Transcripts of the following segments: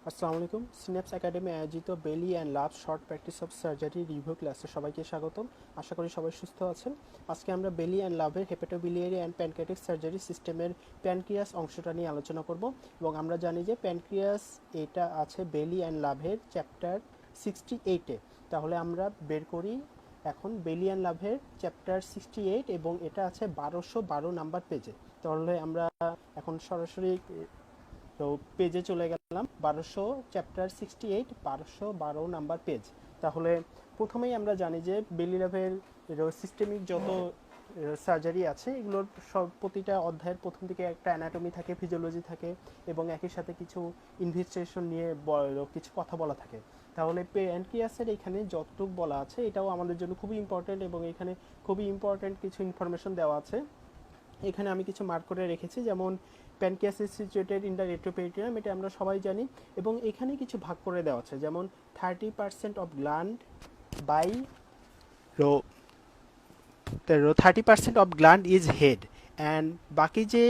আসসালামু আলাইকুম। সিনেপস একাডেমি আয়োজিত বেলি and love short practice of surgery review ক্লাসে সবাইকে স্বাগতম। আশা করি সবাই সুস্থ আছেন। আজকে আমরা বেলি অ্যান্ড লাভের হেপাটোবিলিয়ারি অ্যান্ড প্যানক্রিয়াটিক সার্জারি সিস্টেমের প্যানক্রিয়াস অংশটা নিয়ে আলোচনা করব। এবং আমরা জানি যে প্যানক্রিয়াস এটা আছে বেলি অ্যান্ড লাভের চ্যাপ্টার 68-এ। তাহলে আমরা বের করি এখন বেলি অ্যান্ড লাভের চ্যাপ্টার 68 এবং এটা আছে 1212 নাম্বার পেজে। তাহলে আমরা এখন সরাসরি তো পেজে চলে গেলাম, চ্যাপ্টার 68 1212 নাম্বার পেজ। তাহলে প্রথমেই আমরা জানি যে বেলি লাভের সিস্টেমিক যত সার্জারি আছে এগুলোর সব প্রতিটা অধ্যায়ের প্রথম দিকে একটা অ্যানাটমি থাকে, ফিজিওলজি থাকে এবং একই সাথে কিছু ইনভেস্টিগেশন নিয়ে কিছু কথা বলা থাকে। তাহলে প্যানক্রিয়াসের এখানে যতটুকু বলা আছে এটাও আমাদের জন্য খুবই ইম্পর্টেন্ট এবং এখানে খুবই ইম্পর্টেন্ট কিছু ইনফরমেশন দেওয়া আছে। এখানে আমি কিছু মার্ক করে রেখেছি, যেমন pancreas is situated in the retroperitoneum, এটা আমরা সবাই জানি। এবং এখানে কিছু ভাগ করে দেওয়া আছে, যেমন 30% of gland by row 30% of gland is head and বাকি যে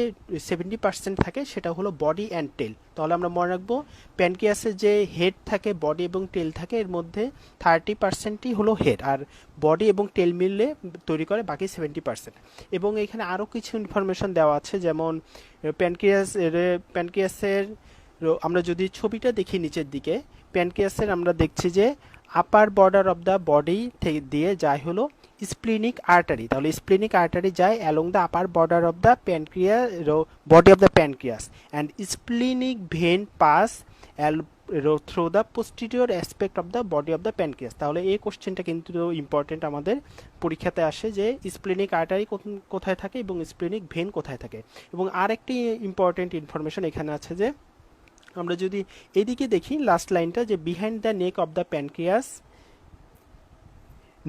70% থাকে সেটা হলো বডি অ্যান্ড টেল। তাহলে আমরা মনে রাখবো প্যানক্রিয়াসের যে হেড থাকে, বডি এবং টেল থাকে, এর মধ্যে 30%ই হলো হেড আর বডি এবং টেল মিললে তৈরি করে বাকি 70%। এবং এখানে আরও কিছু ইনফরমেশন দেওয়া আছে, যেমন প্যানক্রিয়াসের আমরা যদি ছবিটা দেখি নিচের দিকে, প্যানক্রিয়াসের আমরা দেখছি যে upper border of the body থেকে দিয়ে যায় হলো স্প্লিনিক আর্টারি। তাহলে স্প্লিনিক আর্টারি যায় along the upper border of the pancreas body of the pancreas and splenic vein pass through the posterior aspect of the body of the pancreas. তাহলে এই কোশ্চেনটা কিন্তু ইম্পর্টেন্ট, আমাদের পরীক্ষাতে আসে যে স্প্লিনিক আর্টারি কোথায় থাকে এবং স্প্লিনিক ভেন কোথায় থাকে। এবং আরেকটি ইম্পর্টেন্ট ইনফরমেশন এখানে আছে যে আমরা যদি এদিকে দেখি লাস্ট লাইনটা, যে behind the neck of the pancreas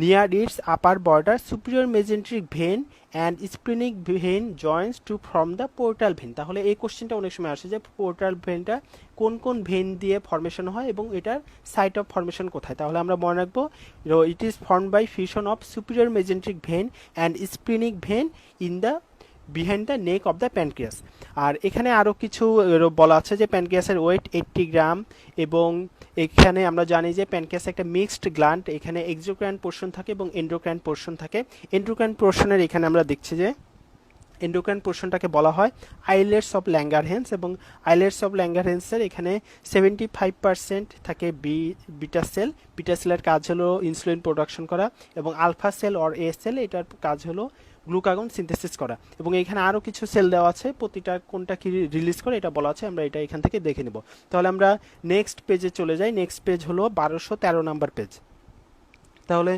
near its upper border superior mesenteric vein and splenic vein joins to form the portal vein। তাহলে এই কোশ্চেনটা অনেক সময় আসে যে পোর্টাল ভেনটা কোন কোন ভেন দিয়ে ফর্মেশন হয় এবং এটার সাইট অফ ফর্মেশন কোথায়। তাহলে আমরা মনে রাখবো it is formed by fusion of superior mesenteric vein and splenic vein in the behind the neck of the pancreas. আর এখানে আরও কিছু বলা আছে যে প্যানক্রিয়াসের ওয়েট 80 গ্রাম এবং এখানে আমরা জানি যে প্যানক্রিয়াস একটা মিক্সড গ্ল্যান্ড, এখানে এক্সোক্রাইন পোর্শন থাকে এবং এন্ডোক্রাইন পোর্শন থাকে। এন্ডোক্রাইন পোর্শনের এখানে আমরা দেখছি যে এন্ডোক্রাইন পোর্শনটাকে বলা হয় আইলেটস অফ ল্যাঙ্গারহ্যান্স এবং আইলেটস অফ ল্যাঙ্গারহ্যান্সের এখানে 75% থাকে বিটা সেল। বিটা সেলের কাজ হলো ইনসুলিন প্রোডাকশন করা এবং alpha cell or A cell এটার কাজ হলো গ্লুকাগন সিনথেসিস করা। এবং এখানে আরও কিছু সেল দেওয়া আছে, প্রতিটা কোনটা কি রিলিজ করে এটা বলা আছে, আমরা এটা এখান থেকে দেখে নেব। তাহলে আমরা নেক্সট পেজে চলে যাই। নেক্সট পেজ হলো 1213 নাম্বার পেজ। তাহলে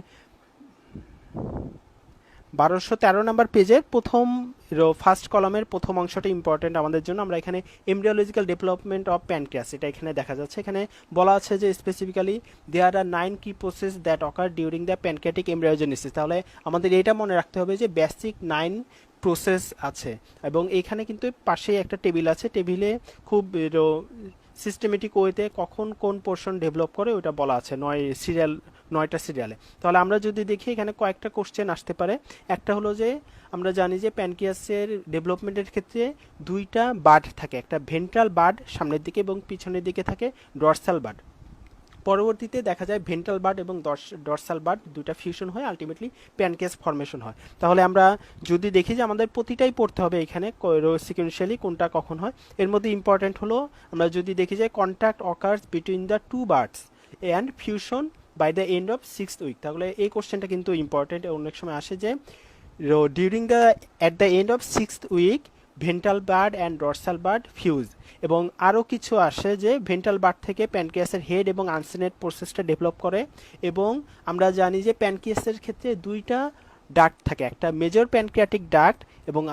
1213 নাম্বার পেজের প্রথম ফার্স্ট কলামের প্রথম অংশটা ইম্পর্টেন্ট আমাদের জন্য। আমরা এখানে এমব্রিওলজিক্যাল ডেভেলপমেন্ট অফ প্যানক্রিয়াস এটা এখানে দেখা যাচ্ছে। এখানে বলা আছে যে specifically there are 9 key process that occur during the pancreatic embryogenesis. তাহলে আমাদের এটা মনে রাখতে হবে যে বেসিক 9 প্রসেস আছে এবং এখানে কিন্তু পাশেই একটা টেবিল আছে, টেবিলে খুব সিস্টেমেটিক ওয়েতে কখন কোন পোর্শন ডেভেলপ করে ওটা বলা আছে 9টা সিরিয়ালে। তাহলে আমরা যদি দেখি এখানে কয়েকটা কোশ্চেন আসতে পারে। একটা হলো যে আমরা জানি যে প্যানক্রিয়াসের ডেভেলপমেন্টের ক্ষেত্রে দুইটা বাড থাকে, একটা ভেন্ট্রাল বাড সামনের দিকে এবং পিছনের দিকে থাকে ডরসাল বাড। পরবর্তীতে দেখা যায় ভেন্ট্রাল বাড এবং ডরসাল বাড দুইটা ফিউশন হয়, আলটিমেটলি প্যানক্রিয়াস ফর্মেশন হয়। তাহলে আমরা যদি দেখি যে আমাদের প্রতিটাই পড়তে হবে এখানে সিকুয়েন্সিয়ালি কোনটা কখন হয়। এর মধ্যে ইম্পর্টেন্ট হলো আমরা যদি দেখি যে contact occurs between the two buds and fusion by the end of 6th week. তাহলে এই কোশ্চেনটা কিন্তু ইম্পর্টেন্ট, অনেক সময় আসে যে during the at the end of 6th week ventral bud and dorsal bud fuse. এবং আরও কিছু আসে যে ভেন্ট্রাল বার্ড থেকে প্যানক্রিয়াসের হেড এবং আনসেনেট প্রসেসটা ডেভেলপ করে। এবং আমরা জানি যে প্যানক্রিয়াসের ক্ষেত্রে দুইটা ডাক্ট থাকে, একটা মেজর প্যানক্রিয়াটিক ডাক্ট এবং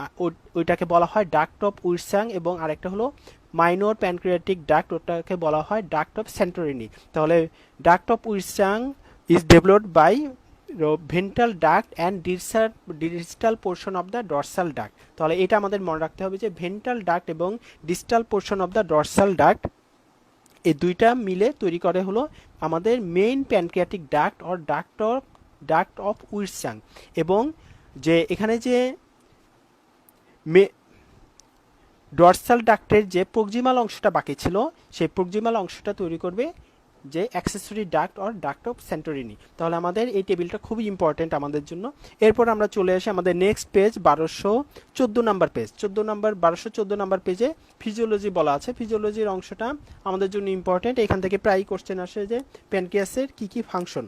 ওইটাকে বলা হয় ডাক্ট অফ উইরসাং এবং আরেকটা হলো মাইনর প্যানক্রিয়াটিক ডাক্ট, ওটাকে বলা হয় ডাক্ট অফ সেন্টোরিনি। তাহলে duct of Wirsung is developed by ventral duct and distal portion of the dorsal duct. তাহলে এটা আমাদের মনে রাখতে হবে যে ভেন্ট্রাল ডাক্ট এবং distal portion of the dorsal duct এই দুইটা মিলে তৈরি করে হলো আমাদের main pancreatic duct or duct of Wirsung. এবং যে এখানে যে ডর্সাল ডাক্টের যে প্রক্সিমাল অংশটা বাকি ছিল সেই প্রক্সিমাল অংশটা তৈরি করবে যে accessory duct or duct of Santorini. তাহলে আমাদের এই টেবিলটা খুবই ইম্পর্টেন্ট আমাদের জন্য। এরপর আমরা চলে আসি আমাদের next page 1214 number page. 1214 number পেজে ফিজিওলজি বলা আছে। ফিজিওলজির অংশটা আমাদের জন্য ইম্পর্টেন্ট। এখান থেকে প্রায় কোশ্চেন আসে যে প্যানক্রিয়াসের কি কি ফাংশন।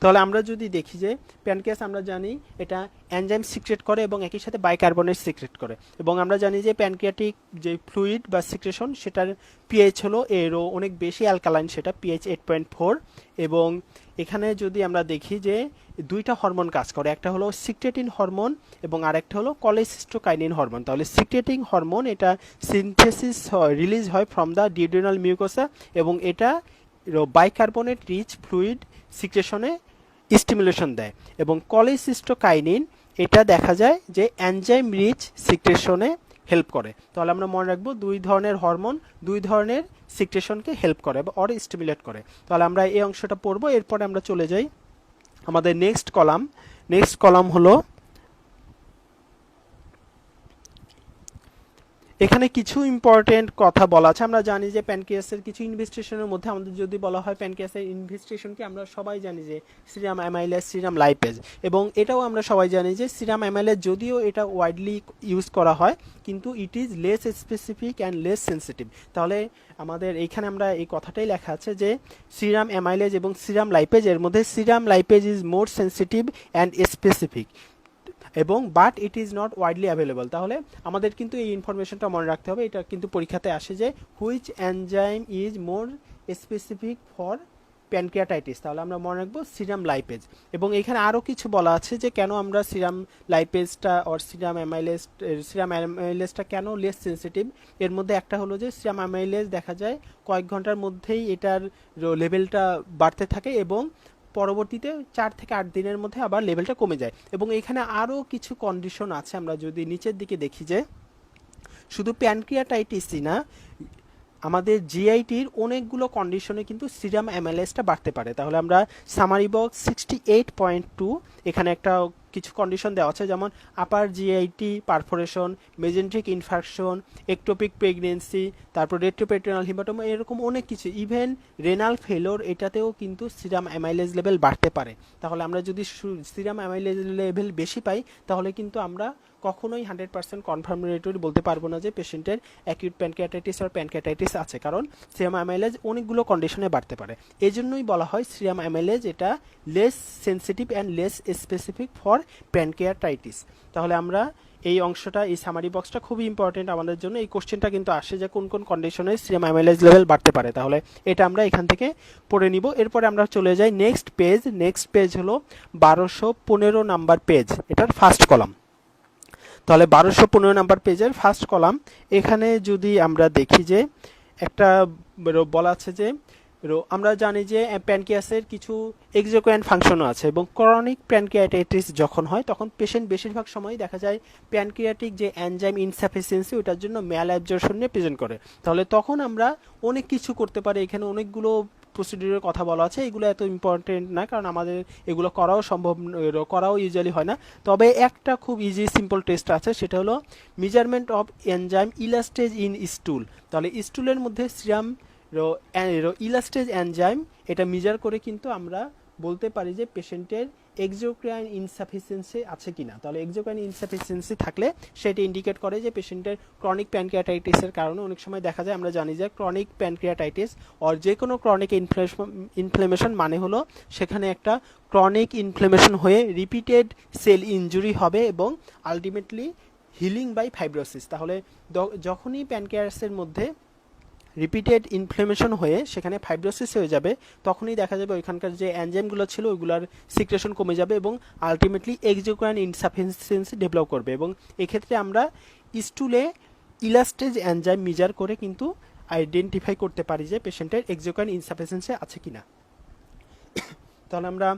তাহলে আমরা যদি দেখি যে প্যানক্রিয়াস আমরা জানি এটা এনজাইম সিক্রেট করে এবং একই সাথে বাইকার্বনেট সিক্রেট করে, এবং আমরা জানি যে প্যানক্রিয়াটিক যে ফ্লুইড বা সিক্রেশন সেটার পিএইচ হলো এরও অনেক বেশি অ্যালকালাইন, সেটা পিএইচ 8.4। এবং এখানে যদি আমরা দেখি যে দুইটা হরমোন কাজ করে, একটা হলো সিক্রেটিন হরমোন এবং আরেকটা হলো কোলেসিস্টোকাইনিন হরমোন। তাহলে সিক্রেটিং হরমোন এটা সিনথেসিস রিলিজ হয় ফ্রম দ্য ডিউডেনাল মিউকোসা এবং এটা বাইকার্বনেট রিচ ফ্লুইড সিক্রেশনে স্টিমুলেশন দেয়, এবং কোলেসিস্টোকাইনিন এটা দেখা যায় যে এনজাইম রিচ সিক্রেশনে হেল্প করে। তাহলে আমরা মনে রাখবো দুই ধরনের হরমোন দুই ধরনের সিক্রেশনকে হেল্প করে বা অর স্টিমুলেট করে। তাহলে আমরা এই অংশটা পড়বো। এরপরে আমরা চলে যাই আমাদের নেক্সট কলাম। নেক্সট কলাম হলো এখানে কিছু ইম্পর্টেন্ট কথা বলা আছে। আমরা জানি যে প্যানক্রিয়াসের কিছু ইনভেস্টিগেশনের মধ্যে আমাদের যদি বলা হয় প্যানক্রিয়াসের ইনভেস্টিগেশনকে আমরা সবাই জানি যে সিরাম অ্যামাইলেজ, সিরাম লাইপেজ, এবং এটাও আমরা সবাই জানি যে সিরাম অ্যামাইলেজ যদিও এটা ওয়াইডলি ইউজ করা হয় কিন্তু it is less specific and less sensitive. তাহলে আমাদের এইখানে আমরা এই কথাটাই লেখা আছে যে সিরাম অ্যামাইলেজ এবং সিরাম লাইপেজ এর মধ্যে serum lipase is more sensitive and specific এবং but it is not widely available. তাহলে আমাদের কিন্তু এই ইনফরমেশনটা মনে রাখতে হবে। এটা কিন্তু পরীক্ষাতে আসে যে which enzyme is more specific for pancreatitis. তাহলে আমরা মনে রাখবো সিরাম লাইপেজ। এবং এখানে আরও কিছু বলা আছে যে কেন আমরা সিরাম লাইপেজটা অর সিরাম অ্যামাইলেজটা কেন লেস সেন্সিটিভ। এর মধ্যে একটা হলো যে সিরাম অ্যামাইলেজ দেখা যায় কয়েক ঘন্টার মধ্যেই এটার লেভেলটা বাড়তে থাকে এবং পরবর্তীতে 4 থেকে 8 দিনের মধ্যে আবার লেভেলটা কমে যায়। এবং এখানে আরও কিছু কন্ডিশন আছে। আমরা যদি নিচের দিকে দেখি যে শুধু প্যানক্রিয়াটাইটিসই না, আমাদের জিআইটির অনেকগুলো কন্ডিশনে কিন্তু সিরাম অ্যামাইলেজটা বাড়তে পারে। তাহলে আমরা সামারি বক্স 68.2 এখানে একটা কিছু কন্ডিশন দেওয়া আছে, যেমন upper GIT perforation, mesenteric infection, ectopic pregnancy, তারপর রেট্রোপেরিটোনাল হিমাটোমা, এরকম অনেক কিছু, ইভেন রেনাল ফেলোর, এটাতেও কিন্তু সিরাম অ্যামাইলেজ লেভেল বাড়তে পারে। তাহলে আমরা যদি সিরাম অ্যামাইলেজ লেভেল বেশি পাই তাহলে কিন্তু আমরা কখনোই 100% কনফার্মেটরি বলতে পারবো না যে পেশেন্টের অ্যাকিউট প্যানক্রিয়াটাইটিস আর প্যানক্রিয়াটাইটিস আছে, কারণ সিরাম অ্যামাইলেজ অনেকগুলো কন্ডিশনে বাড়তে পারে। এই জন্যই বলা হয় সিরাম অ্যামাইলেজ এটা less sensitive and less specific for pancreatitis. তাহলে আমরা এই অংশটা, এই সামারি বক্সটা খুবই ইম্পর্টেন্ট আমাদের জন্য। এই কোশ্চেনটা কিন্তু আসে যে কোন কোন কন্ডিশনে সিরাম অ্যামাইলেজ লেভেল বাড়তে পারে। তাহলে এটা আমরা এখান থেকে পড়ে নিব। এরপরে আমরা চলে যাই নেক্সট পেজ। নেক্সট পেজ হলো 1215 নাম্বার পেজ, এটার ফার্স্ট কলাম। তাহলে 1215 নাম্বার পেজের ফার্স্ট কলাম। এখানে যদি আমরা দেখি যে একটা বলা আছে যে আমরা জানি যে প্যানক্রিয়াসের কিছু এক্সোক্রাইন ফাংশনও আছে, এবং ক্রনিক প্যানক্রিয়াটাইটিস যখন হয় তখন পেশেন্ট বেশিরভাগ সময় দেখা যায় প্যানক্রিয়াটিক যে এনজাইম ইনসাফিসিয়েন্সি ওটার জন্য ম্যাল অ্যাবজর্পশন নিয়ে প্রেজেন্ট করে। তাহলে তখন আমরা অনেক কিছু করতে পারি। এখানে অনেকগুলো প্রসিডিউরের কথা বলা আছে, এগুলো এত ইম্পর্টেন্ট না কারণ আমাদের এগুলো করাও সম্ভব, করাও ইউজুয়ালি হয় না। তবে একটা খুব ইজি সিম্পল টেস্ট আছে, সেটা হলো মেজারমেন্ট অফ এনজাইম ইলাস্টেজ ইন স্টুল। তাহলে স্টুলের মধ্যে সিরাম ইলাস্টেজ এনজাইম এটা মেজার করে কিন্তু আমরা বলতে পারি যে পেশেন্টের এক্সোক্রাইন ইনসাফিসিয়েন্সি আছে কিনা। তাহলে এক্সোক্রাইন ইনসাফিসিয়েন্সি থাকলে সেটা ইন্ডিকেট করে যে পেশেন্টের ক্রনিক প্যানক্রিয়াটাইটিসের কারণে অনেক সময় দেখা যায়, আমরা জানি যে ক্রনিক প্যানক্রিয়াটাইটিস অর যে কোনো ক্রনিক ইনফ্লেমেশন মানে হলো সেখানে একটা ক্রনিক ইনফ্লেমেশন হয়ে রিপিটেড সেল ইনজুরি হবে এবং আলটিমেটলি হিলিং বাই ফাইব্রোসিস। তাহলে যখনই প্যানক্রিয়াসের মধ্যে রিপিটেড ইনফ্লেমেশন হয়ে সেখানে ফাইব্রোসিস হয়ে যাবে তখনই দেখা যাবে ওইখানকার যে এনজাইমগুলো ছিল ওইগুলোর সিক্রেশন কমে যাবে এবং আলটিমেটলি এক্সোক্রাইন ইনসাফিসিয়েন্সি ডেভেলপ করবে। এবং এক্ষেত্রে আমরা স্টুলে ইলাস্টেজ এনজাইম মেজার করে কিন্তু আইডেন্টিফাই করতে পারি যে পেশেন্টের এক্সোক্রাইন ইনসাফিসিয়েন্সি আছে কিনা। তাহলে আমরা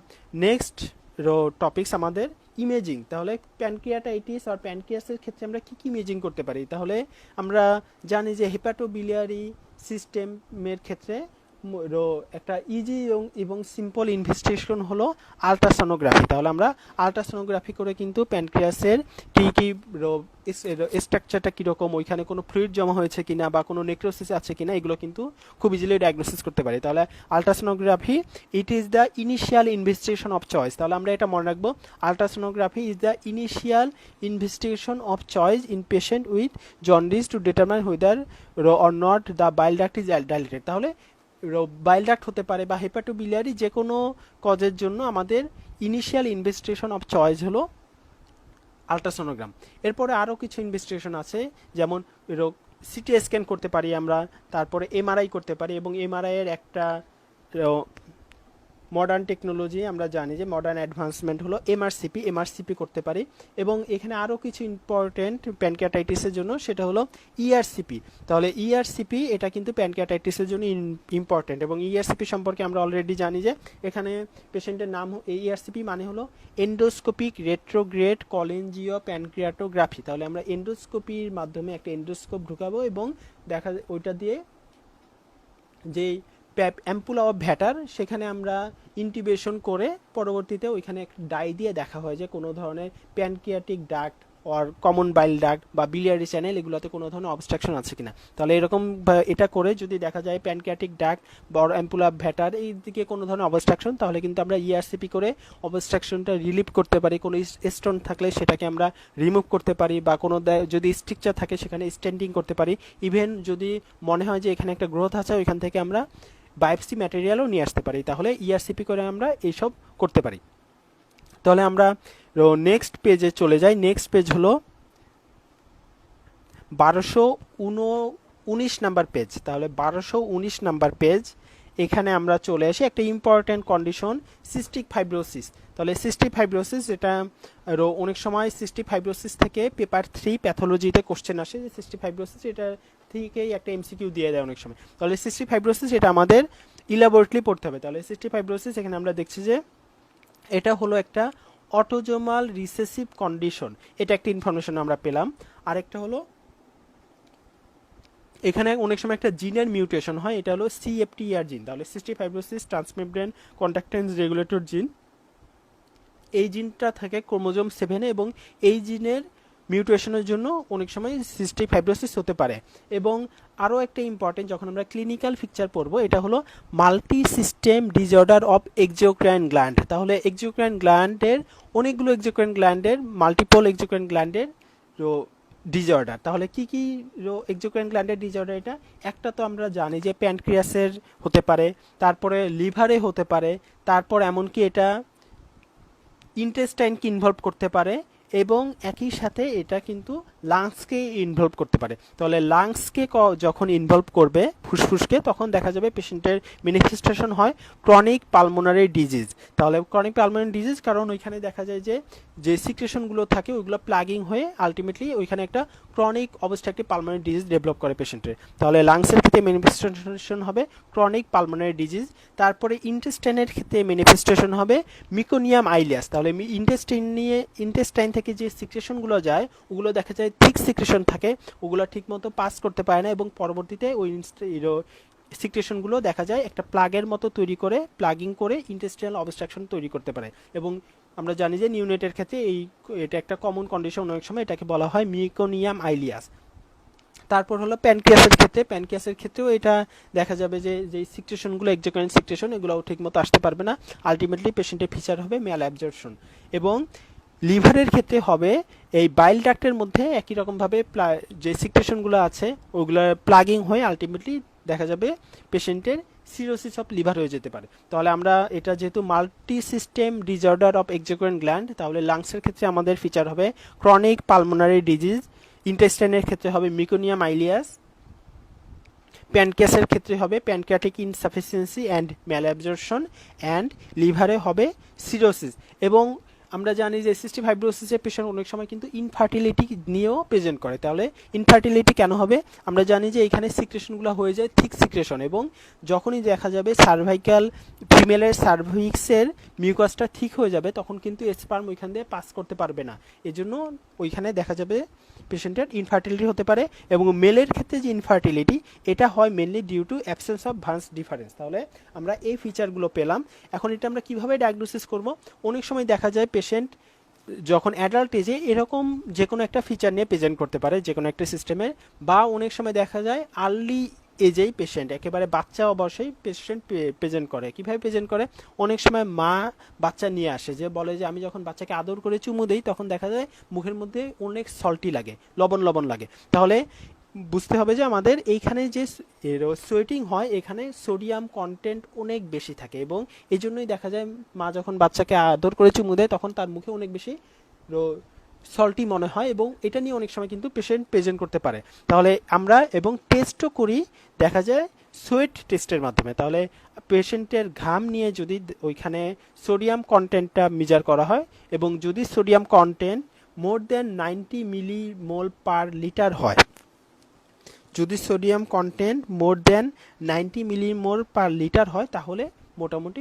নেক্সট টপিকস আমাদের ইমেজিং। তাহলে প্যানক্রিয়াটাইটিস আর প্যানক্রিয়াসের ক্ষেত্রে আমরা কি কি ইমেজিং করতে পারি। তাহলে আমরা জানি যে হেপাটোবিলিয়ারি সিস্টেমের ক্ষেত্রে একটা ইজি এবং সিম্পল ইনভেস্টিগেশন হলো আলট্রাসোনোগ্রাফি। তাহলে আমরা আলট্রাসোনোগ্রাফি করে কিন্তু প্যানক্রিয়াসের কি কি স্ট্রাকচারটা কীরকম, ওইখানে কোনো ফ্লুইড জমা হয়েছে কিনা বা কোনো নেক্রোসিস আছে কিনা এগুলো কিন্তু খুব ইজিলি ডায়াগনোসিস করতে পারি। তাহলে ultrasonography it is the initial investigation of choice. তাহলে আমরা এটা মনে রাখবো, ultrasonography is the initial investigation of choice in patient with jaundice to determine হুইদার or not the bile duct is dilated. তাহলে বাইল ডাক্ট হতে পারে বা হেপাটোবিলিয়ারি যে কোনো কজের জন্য আমাদের ইনিশিয়াল ইনভেস্টিগেশন অফ চয়েস হলো আলট্রাসোনোগ্রাম। এরপরে আরও কিছু ইনভেস্টিগেশন আছে, যেমন সিটি স্ক্যান করতে পারি আমরা, তারপরে এমআরআই করতে পারি, এবং এমআরআই এর একটা মডার্ন টেকনোলজি আমরা জানি যে মডার্ন অ্যাডভান্সমেন্ট হলো এমআরসিপি করতে পারি। এবং এখানে আরও কিছু ইম্পর্টেন্ট প্যানক্রিয়াটাইটিসের জন্য, সেটা হলো ইআরসিপি। তাহলে ইআরসিপি এটা কিন্তু প্যানক্রিয়াটাইটিসের জন্য ইম্পর্টেন্ট, এবং ইআরসিপি সম্পর্কে আমরা অলরেডি জানি যে এখানে পেশেন্টের নাম, ইআরসিপি মানে হলো এন্ডোস্কোপিক রেট্রোগ্রেড কলেনজিও প্যানক্রিয়াটোগ্রাফি। তাহলে আমরা এন্ডোস্কোপির মাধ্যমে একটা এন্ডোস্কোপ ঢুকাবো এবং দেখা ওইটা দিয়ে যেই অ্যাম্পুলা অফ ভ্যাটার সেখানে আমরা ইন্টিবেশন করে পরবর্তীতে ওইখানে একটা ডাই দিয়ে দেখা হয় যে কোনো ধরনের pancreatic duct or common bile duct বা বিলিয়ারি চ্যানেল এগুলোতে কোনো ধরনের অবস্ট্রাকশন আছে কিনা। তাহলে এরকম এটা করে যদি দেখা যায় প্যানক্রিয়াটিক ডাক্ট বা অ্যাম্পুলা অফ ভ্যাটার এই দিকে কোনো ধরনের অবস্ট্রাকশন, তাহলে কিন্তু আমরা ইআরসিপি করে অবস্ট্রাকশনটা রিলিভ করতে পারি। কোনো স্টোন থাকলে সেটাকে আমরা রিমুভ করতে পারি, বা কোনো যদি স্ট্রিকচার থাকে সেখানে স্টেন্ডিং করতে পারি। ইভেন যদি মনে হয় যে এখানে একটা গ্রোথ আছে ওইখান থেকে আমরা বায়োপসি ম্যাটেরিয়ালও নিয়ে আসতে পারি। তাহলে ইআরসিপি করে আমরা এইসব করতে পারি। তাহলে আমরা নেক্সট পেজে চলে যাই। নেক্সট পেজ হলো 1219 নাম্বার পেজ। তাহলে 1219 নাম্বার পেজ, এখানে আমরা চলে আসি একটা ইম্পর্ট্যান্ট কন্ডিশন, সিস্টিক ফাইব্রোসিস। তাহলে সিস্টিক ফাইব্রোসিস এটা অনেক সময় সিস্টিক ফাইব্রোসিস থেকে পেপার 3 প্যাথোলজিতে কোশ্চেন আসে যে সিস্টিক ফাইব্রোসিস এটা থেকেই একটা এমসিকিউ দিয়ে দেয় অনেক সময়। তাহলে সিস্টিক ফাইব্রোসিস এটা আমাদের ইলাবোরেটলি পড়তে হবে। তাহলে সিস্টিক ফাইব্রোসিস এখানে আমরা দেখছি যে এটা হলো একটা অটোজোমাল রিসেসিভ কন্ডিশন, এটা একটা ইনফরমেশন আমরা পেলাম। আরেকটা হলো এখানে অনেক সময় একটা জিনের মিউটেশন হয়, এটা হলো সিএফটিআর জিন। তাহলে cystic fibrosis transmembrane conductance regulator জিন, এই জিনটা থাকে ক্রোমোজোম 7-এ, এবং এই জিনের মিউটেশনের জন্য অনেক সময় সিস্টিক ফাইব্রোসিস হতে পারে। এবং আরও একটা ইম্পর্টেন্ট যখন আমরা ক্লিনিক্যাল পিকচার পড়বো, এটা হলো multi system disorder of exocrine gland. তাহলে এক্সোক্রাইন গ্ল্যান্ডের অনেকগুলো এক্সোক্রাইন গ্ল্যান্ডের মাল্টিপল এক্সোক্রাইন গ্ল্যান্ডের ডিসঅর্ডার। তাহলে কি কি এক্সোক্রাইন গ্ল্যান্ডের ডিসঅর্ডার? এটা একটা তো আমরা জানি যে প্যানক্রিয়াসের হতে পারে, তারপরে লিভারে হতে পারে, তারপর এমনকি এটা ইন্টেস্টাইনকে ইনভলভ করতে পারে, এবং একই সাথে এটা কিন্তু লাংসকে ইনভলভ করতে পারে। তাহলে লাংসকে যখন ইনভলভ করবে ফুসফুসকে, তখন দেখা যাবে পেশেন্টের ম্যানিফেস্টেশন হয় ক্রনিক পালমোনারি ডিজিজ। তাহলে ক্রনিক পালমোনারি ডিজিজ কারণ ওইখানে দেখা যায় যে সিক্রেশনগুলো থাকে ওইগুলো প্লাগিং হয়ে আলটিমেটলি ওইখানে একটা chronic obstructive pulmonary disease develop করে পেশেন্টের। তাহলে লাংসের ক্ষেত্রে ম্যানিফেস্টেশন হবে ক্রনিক পালমোনারি ডিজিজ। তারপরে ইন্টেস্টাইনের ক্ষেত্রে ম্যানিফেস্টেশন হবে মিকোনিয়াম আইলিয়াস। তাহলে ইন্টেস্টাইন থেকে যে সিক্রেশনগুলো যায় ওগুলো দেখা যায় থিক সিক্রেশন থাকে, ওগুলো ঠিকমতো পাস করতে পারে না, এবং পরবর্তীতে ওই সিক্রেশনগুলো দেখা যায় একটা প্লাগের মতো তৈরি করে প্লাগিং করে ইন্টেস্টাইনাল অবস্ট্রাকশন তৈরি করতে পারে। এবং আমরা জানি যে নিউনেটের ক্ষেত্রে এটা একটা কমন কন্ডিশন, অনেক সময় এটাকে বলা হয় মিকোনিয়াম আইলিয়াস। তারপর হলো প্যানক্রিয়াসের ক্ষেত্রেও এটা দেখা যাবে যে সিক্রেশনগুলো এক্সোক্রাইন সিক্রেশন এগুলোও ঠিকমতো আসতে পারবে না, আলটিমেটলি পেশেন্টের ফিচার হবে ম্যাল অ্যাবজর্পশন। এবং লিভারের ক্ষেত্রে হবে এই বাইল ডাক্টের মধ্যে একই রকমভাবে যে সিক্রেশনগুলো আছে ওগুলো প্লাগিং হয়ে আলটিমেটলি দেখা যাবে পেশেন্টের সিরোসিস অফ লিভার হয়ে যেতে পারে। তাহলে আমরা এটা যেহেতু multi system disorder of exocrine gland, তাহলে লাংসের ক্ষেত্রে আমাদের ফিচার হবে ক্রনিক পালমোনারি ডিজিজ, ইন্টেস্টাইনের ক্ষেত্রে হবে মিকোনিয়াম আইলিয়াস, প্যানক্রিয়াসের ক্ষেত্রে হবে প্যানক্রিয়াটিক ইনসাফিসিয়েন্সি অ্যান্ড ম্যালঅ্যাবজর্পশন, অ্যান্ড লিভারে হবে সিরোসিস। এবং আমরা জানি যে সিস্টিক ফাইব্রোসিসের পেশেন্ট অনেক সময় কিন্তু ইনফার্টিলিটি নিয়েও প্রেজেন্ট করে। তাহলে ইনফার্টিলিটি কেন হবে? আমরা জানি যে এখানে সিক্রেশনগুলো হয়ে যায় থিক সিক্রেশন, এবং যখনই দেখা যাবে সার্ভাইকাল ফিমেলের সার্ভিক্সের মিউকাসটা ঠিক হয়ে যাবে তখন কিন্তু স্পার্ম ওইখান দিয়ে পাস করতে পারবে না, এজন্য ওইখানে দেখা যাবে পেশেন্টের ইনফার্টিলিটি হতে পারে। এবং মেলের ক্ষেত্রে যে ইনফার্টিলিটি এটা হয় mainly due to absence of vas deferens. তাহলে আমরা এই ফিচারগুলো পেলাম। এখন এটা আমরা কিভাবে ডায়াগনোসিস করব? অনেক সময় দেখা যায় পেশেন্ট যখন অ্যাডাল্ট এজে এরকম যে কোনো একটা ফিচার নিয়ে প্রেজেন্ট করতে পারে যে কোনো একটা সিস্টেমে, বা অনেক সময় দেখা যায় আর্লি এজেই পেশেন্ট একেবারে বাচ্চা অবশ্যই পেশেন্ট প্রেজেন্ট করে। কীভাবে প্রেজেন্ট করে? অনেক সময় মা বাচ্চা নিয়ে আসে, যে বলে যে আমি যখন বাচ্চাকে আদর করে চুমু দিই তখন দেখা যায় মুখের মধ্যে অনেক সল্টি লাগে, লবণ লবণ লাগে। তাহলে বুঝতে হবে যে আমাদের এইখানে যে সোয়েটিং হয় এখানে সোডিয়াম কন্টেন্ট অনেক বেশি থাকে, এবং এই জন্যই দেখা যায় মা যখন বাচ্চাকে আদর করে চুমু দেয় তখন তার মুখে অনেক বেশি সল্টি মনে হয়, এবং এটা নিয়ে অনেক সময় কিন্তু পেশেন্ট প্রেজেন্ট করতে পারে। তাহলে আমরা এবং টেস্টও করি দেখা যায় সোয়েট টেস্টের মাধ্যমে। তাহলে পেশেন্টের ঘাম নিয়ে যদি ওইখানে সোডিয়াম কন্টেন্টটা মেজার করা হয়, এবং যদি sodium content more than 90 millimole per litre হয়, যদি sodium content more than 90 millimole per litre হয় তাহলে মোটামুটি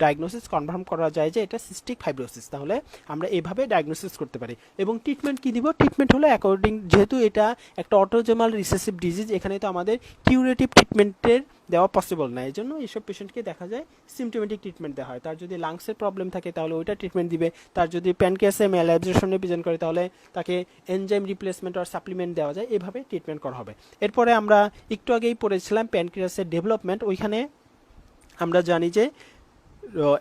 ডায়াগনোসিস কনফার্ম করা যায় যে এটা সিস্টিক ফাইব্রোসিস। তাহলে আমরা এভাবে ডায়াগনোসিস করতে পারি। এবং ট্রিটমেন্ট কি দিব? ট্রিটমেন্ট হলো অ্যাকর্ডিং, যেহেতু এটা একটা অটোজোমাল রিসেসিভ ডিজিজ, এখানে তো আমাদের কিউরেটিভ ট্রিটমেন্টের দেওয়া পসিবল না, এই জন্য এইসব পেশেন্টকে দেখা যায় সিমটোমেটিক ট্রিটমেন্ট দেওয়া হয়। তার যদি লাংসের প্রবলেম থাকে তাহলে ওইটা ট্রিটমেন্ট দিবে, তার যদি প্যানক্রিয়াসে ম্যালঅ্যাবজর্পশনে প্রেজেন্ট করে তাহলে তাকে এনজাইম রিপ্লেসমেন্ট আর সাপ্লিমেন্ট দেওয়া যায়, এভাবে ট্রিটমেন্ট করা হবে। এরপরে আমরা একটু আগেই পড়েছিলাম প্যানক্রিয়াসের ডেভেলপমেন্ট। ওইখানে আমরা জানি যে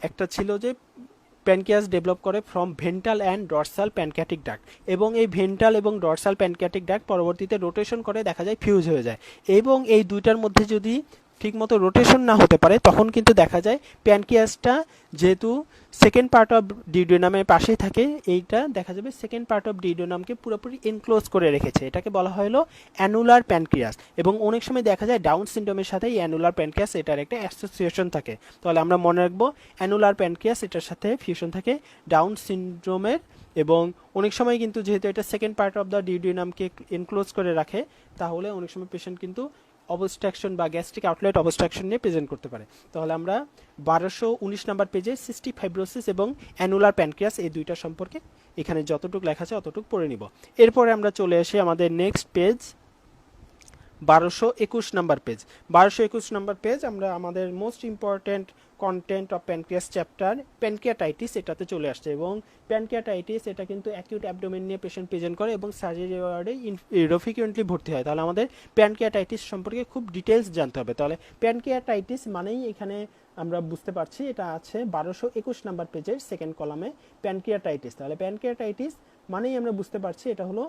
একটা ছিল যে প্যানক্রিয়াস ডেভেলপ করে from ventral and dorsal pancreatic duct, এবং এই ভেন্ট্রাল এবং ডরসাল প্যানক্রিয়াটিক ডাক্ট পরবর্তীতে রোটেশন করে দেখা যায় ফিউজ হয়ে যায়, এবং এই দুইটার মধ্যে যদি ঠিকমতো রোটেশন না হতে পারে তখন কিন্তু দেখা যায় প্যানক্রিয়াসটা যেহেতু সেকেন্ড পার্ট অফ ডিউডেনামের পাশেই থাকে, এইটা দেখা যাবে সেকেন্ড পার্ট অফ ডিউডেনামকে পুরোপুরি এনক্লোজ করে রেখেছে, এটাকে বলা হলো অ্যানুলার প্যানক্রিয়াস। এবং অনেক সময় দেখা যায় ডাউন সিনড্রোমের সাথে এই অ্যানুলার প্যানক্রিয়াস এটার একটা অ্যাসোসিয়েশন থাকে। তাহলে আমরা মনে রাখবো অ্যানুলার প্যানক্রিয়াস এটার সাথে ফিউশন থাকে ডাউন সিনড্রোমের, এবং অনেক সময় কিন্তু যেহেতু এটা সেকেন্ড পার্ট অফ দ্য ডিউডেনামকে এনক্লোজ করে রাখে তাহলে অনেক সময় পেশেন্ট কিন্তু অবস্ট্রাকশন বা গ্যাস্ট্রিক আউটলেট অবস্ট্রাকশন নিয়ে প্রেজেন্ট করতে পারে। তাহলে আমরা 1219 নাম্বার পেজে সিস্টিক ফাইব্রোসিস এবং অ্যানুলার প্যানক্রিয়াস এই দুইটা সম্পর্কে এখানে যতটুকু লেখা আছে অতটুকু পড়ে নিব। এরপরে আমরা চলে আসি আমাদের next page 1221 number page. 1221 number page আমরা আমাদের most important content of pancreas chapter pancreatitis এটাতে চলে আসছে, এবং প্যানক্রিয়াটাইটিস এটা কিন্তু অ্যাকিউট অ্যাবডোমেন নিয়ে পেশেন্ট প্রেজেন্ট করে এবং সার্জারি ওয়ার্ডে ফ্রিকুয়েন্টলি ভর্তি হয়। তাহলে আমাদের প্যানক্রিয়াটাইটিস সম্পর্কে খুব ডিটেলস জানতে হবে। তাহলে প্যানক্রিয়াটাইটিস মানেই এখানে আমরা বুঝতে পারছি এটা আছে 1221 নাম্বার পেজের সেকেন্ড কলামে প্যানক্রিয়াটাইটিস। তাহলে প্যানক্রিয়াটাইটিস মানেই আমরা বুঝতে পারছি এটা হলো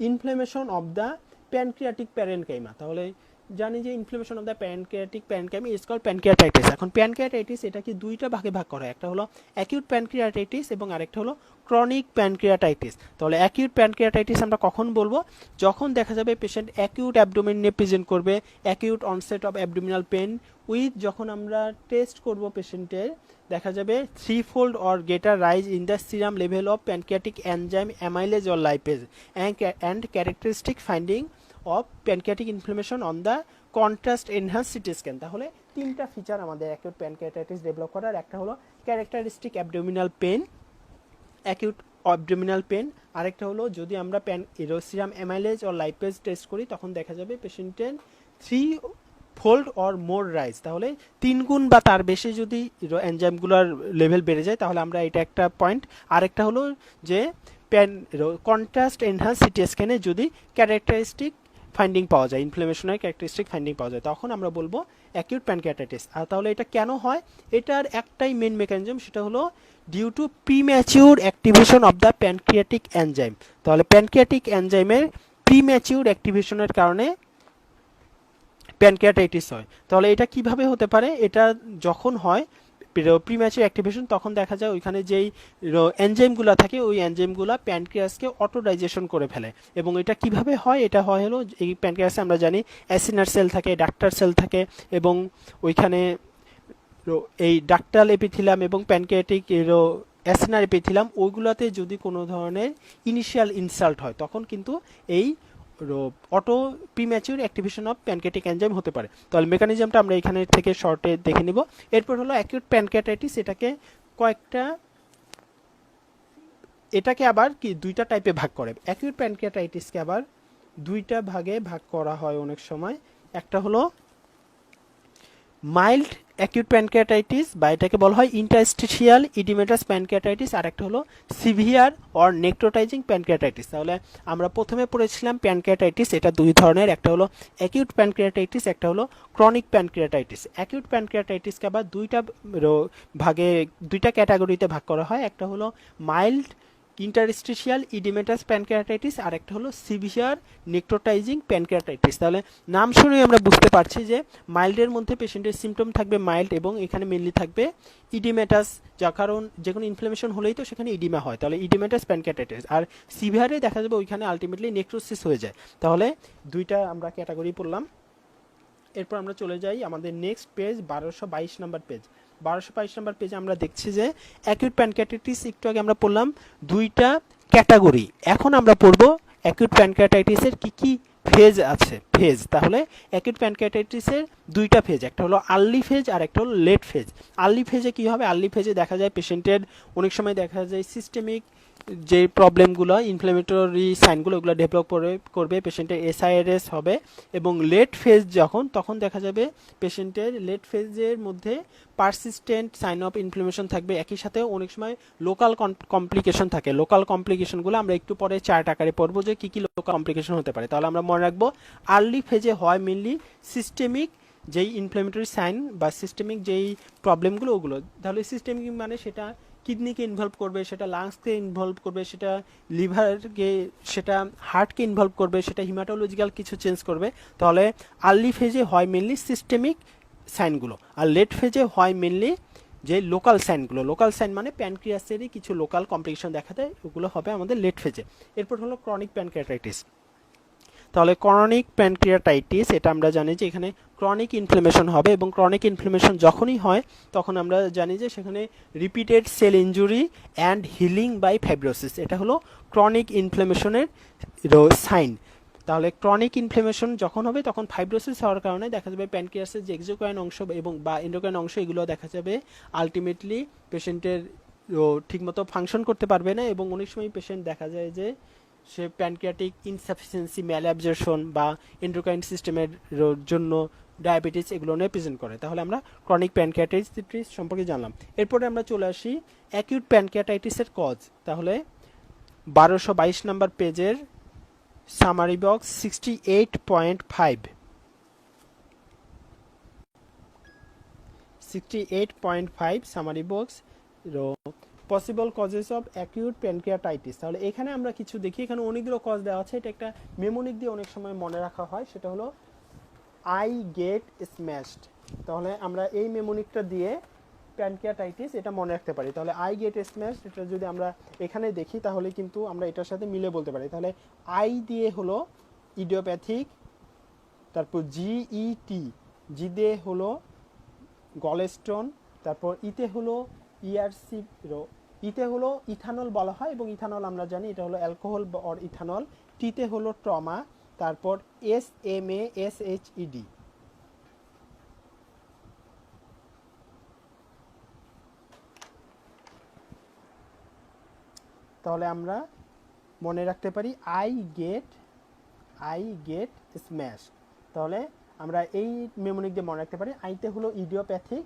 inflammation of the pancreatic parenchyma. তাহলে জানি যে inflammation of the pancreatic parenchyma is called pancreatitis. এখন প্যানক্রিয়াটাইটিস এটা কি দুইটা ভাগে ভাগ করা হয়, একটা হলো অ্যাকিউট প্যানক্রিয়াটাইটিস এবং আরেকটা হলো ক্রনিক প্যানক্রিয়াটাইটিস। তাহলে অ্যাকিউট প্যানক্রিয়াটাইটিস আমরা কখন বলবো? যখন দেখা যাবে পেশেন্ট অ্যাকিউট অ্যাবডোমেন নিয়ে প্রেজেন্ট করবে, acute onset of abdominal pain with, যখন আমরা টেস্ট করব পেশেন্টের দেখা যাবে 3-fold or greater rise in the serum level of pancreatic enzyme amylase or lipase and characteristic finding of pancreatic inflammation on the contrast enhanced CT scan। তাহলে তিনটা feature আমাদের acute pancreatitis develop করার, একটা হলো characteristic abdominal pain, acute abdominal pain, আরেকটা হলো যদি আমরা সিরাম অ্যামাইলেজ ও লাইপেজ টেস্ট করি তখন দেখা যাবে পেশেন্টের 3-fold or more rise। তাহলে 3 গুণ বা তার বেশি যদি এনজাইমগুলোর লেভেল বেড়ে যায় তাহলে আমরা এটা একটা পয়েন্ট। আরেকটা হলো যে কন্ট্রাস্ট এনহান্স সিটি স্ক্যানে যদি ক্যারেক্টারিস্টিক ফাইন্ডিং পাওয়া যায়, ইনফ্লেমেশনের ক্যারেক্টারিস্টিক ফাইন্ডিং পাওয়া যায়, তখন আমরা বলবো অ্যাকিউট প্যানক্রিয়াটাইটিস। আর তাহলে এটা কেন হয়? এটার একটাই মেন মেকানিজম, সেটা হলো due to premature activation of the pancreatic enzyme. তাহলে প্যানক্রিয়াটিক এনজাইমের প্রিম্যাচিউর অ্যাক্টিভেশনের কারণে প্যানক্রিয়াটাইটিস হয়। তাহলে এটা কিভাবে হতে পারে? এটা যখন হয় প্রিম্যাচিউর অ্যাক্টিভেশন তখন দেখা যায় ওইখানে যেই এনজাইমগুলো থাকে ওই এনজাইমগুলো প্যানক্রিয়াসকে অটোডাইজেশন করে ফেলে। এবং এটা কিভাবে হয়? এটা হয় হলো এই প্যানক্রিয়াসে আমরা জানি অ্যাসিনার সেল থাকে, ডাক্টার সেল থাকে, এবং ওইখানে এই ডাক্টাল এপিথিলাম এবং প্যানক্রিয়াটিক অ্যাসেনার এপিথিলাম ওইগুলোতে যদি কোনো ধরনের ইনিশিয়াল ইনসাল্ট হয় তখন কিন্তু এই auto premature activation of pancreatic enzyme হতে পারে। তাহলে মেকানিজমটা আমরা এখানে থেকে শর্টে দেখে নিব। এরপর হলো অ্যাকিউট প্যানক্রিয়াটাইটিস, এটাকে আবার কি দুইটা টাইপে ভাগ করে। অ্যাকিউট প্যানক্রিয়াটাইটিসকে আবার দুইটা ভাগে ভাগ করা হয় অনেক সময়। একটা হলো মাইল্ড অ্যাকিউট প্যানক্রিয়াটাইটিস বা এটাকে বলা হয় ইন্টারস্টিশিয়াল ইডিমেটাস প্যানক্রিয়াটাইটিস, আর একটা হলো সিভিয়ার অর নেক্রোটাইজিং প্যানক্রিয়াটাইটিস। তাহলে আমরা প্রথমে পড়েছিলাম প্যানক্রিয়াটাইটিস, এটা দুই ধরনের, একটা হলো অ্যাকিউট প্যানক্রিয়াটাইটিস, একটা হলো ক্রনিক প্যানক্রিয়াটাইটিস। অ্যাকিউট প্যানক্রিয়াটাইটিসকে আবার দুইটা ক্যাটাগরিতে ভাগ করা হয়। একটা হলো মাইল্ড ইন্টারস্টিশিয়াল ইডিমেটাস প্যানক্রিয়াটাইটিস, আর একটা হলো সিভিয়ার নেক্রোটাইজিং প্যানক্রিয়াটাইটিস। তাহলে নাম শুনেই আমরা বুঝতে পারছি যে মাইল্ডের মধ্যে পেশেন্টের সিমটম থাকবে মাইল্ড এবং এখানে মেনলি থাকবে ইডিমেটাস, যার কারণ যে কোনো ইনফ্লামেশন হলেই তো সেখানে ইডিমা হয়, তাহলে ইডিমেটাস প্যানক্রিয়াটাইটিস। আর সিভিয়ারে দেখা যাবে ওইখানে আলটিমেটলি নেক্রোসিস হয়ে যায়। তাহলে দুইটা আমরা ক্যাটাগরি পড়লাম। এরপর আমরা চলে যাই আমাদের next page 1222 number page. 1222 number পেজে আমরা দেখছি যে অ্যাকিউট প্যানক্রিয়াটাইটিস একটু আগে আমরা পড়লাম দুইটা ক্যাটাগরি, এখন আমরা পড়ব অ্যাকিউট প্যানক্রিয়াটাইটিসের কি কি ফেজ আছে। ফেজ, তাহলে অ্যাকিউট প্যানক্রিয়াটাইটিসের দুইটা ফেজ, একটা হলো আর্লি ফেজ আর একটা হলো লেট ফেজ। আর্লি ফেজে কি হবে? আর্লি ফেজে দেখা যায় পেশেন্টের অনেক সময় দেখা যায় সিস্টেমিক যে প্রবলেমগুলো, ইনফ্ল্যামেটরি সাইনগুলো, ওগুলো ডেভেলপ করবে, পেশেন্টের এসআইআরএস হবে। এবং লেট ফেজ তখন দেখা যাবে পেশেন্টের লেট ফেজের মধ্যে পারসিস্টেন্ট সাইন অফ ইনফ্লামেশন থাকবে, একই সাথে অনেক সময় লোকাল কমপ্লিকেশন থাকে। লোকাল কমপ্লিকেশনগুলো আমরা একটু পরে চার্ট আকারে পড়বো যে কী কী লোকাল কমপ্লিকেশন হতে পারে। তাহলে আমরা মনে রাখবো আর্লি ফেজে হয় মেনলি সিস্টেমিক যেই ইনফ্ল্যামেটরি সাইন বা সিস্টেমিক যেই প্রবলেমগুলো ওগুলো। তাহলে সিস্টেমিক মানে সেটা কিডনিকে ইনভলভ করবে, সেটা লাংসকে ইনভলভ করবে, সেটা লিভারকে, সেটা হার্টকে ইনভলভ করবে, সেটা হিমাটোলজিক্যাল কিছু চেঞ্জ করবে। তাহলে আর্লি ফেজে হয় মেনলি সিস্টেমিক সাইনগুলো, আর লেট ফেজে হয় মেনলি যে লোকাল সাইনগুলো। লোকাল সাইন মানে প্যানক্রিয়াসেরই কিছু লোকাল কমপ্লিকেশন দেখা দেয়, ওগুলো হবে আমাদের লেট ফেজে। এরপর হলো ক্রনিক প্যানক্রিয়াটাইটিস। তাহলে ক্রনিক প্যানক্রিয়াটাইটিস, এটা আমরা জানি যে এখানে ক্রনিক ইনফ্লামেশন হবে, এবং ক্রনিক ইনফ্লামেশন যখনই হয় তখন আমরা জানি যে সেখানে repeated cell injury and healing by fibrosis, এটা হলো ক্রনিক ইনফ্লামেশনের সাইন। তাহলে ক্রনিক ইনফ্লামেশন যখন হবে তখন ফাইব্রোসিস হওয়ার কারণে দেখা যাবে প্যানক্রিয়াসের যে এক্সোক্রাইন অংশ এবং বা এন্ডোক্রাইন অংশ এগুলো দেখা যাবে আলটিমেটলি পেশেন্টের ঠিকমতো ফাংশন করতে পারবে না, এবং অনেক সময় পেশেন্ট দেখা যায় যে সে প্যানক্রিয়াটিক ইনসাফিসিয়েন্সি, ম্যালঅ্যাবজর্পশন বা এন্ডোক্রাইন সিস্টেমের জন্য ডায়াবেটিস এগুলো নিয়ে প্রেজেন্ট করে। তাহলে আমরা ক্রনিক প্যানক্রিয়াটাইটিস সম্পর্কে জানলাম। এরপরে আমরা চলে আসি অ্যাকিউট প্যানক্রিয়াটাইটিসের কজ। তাহলে 1222 নাম্বার পেজের summary box 68.5 summary box possible causes of acute pancreatitis. তাহলে এখানে আমরা কিছু দেখি, এখানে অনেকগুলো কজ দেওয়া আছে, এটা একটা মেমোনিক দিয়ে অনেক সময় মনে রাখা হয়, সেটা হলো আই গেট স্ম্যাশড। তাহলে আমরা এই মেমোনিকটা দিয়ে প্যানক্রিয়াটাইটিস এটা মনে রাখতে পারি। তাহলে আই গেট স্ম্যাশড, এটা যদি আমরা এখানে দেখি তাহলে কিন্তু আমরা এটার সাথে মিলে বলতে পারি। তাহলে আই দিয়ে হলো ইডিওপ্যাথিক, তারপর জিইটি, জি দিয়ে হলো গলস্টোন, তারপর ইতে হলো ইআরসি, ইতে হলো ইথানল বলা হয়, এবং ইথানল আমরা জানি এটা হলো অ্যালকোহল অর ইথানল। টিতে হলো ট্রমা, তারপর SMASHED। তাহলে আমরা মনে রাখতে পারি আই গেট স্ম্যাশ। তাহলে আমরা এই মেমোনিক দিয়ে মনে রাখতে পারি। আইতে হলো ইডিওপ্যাথিক,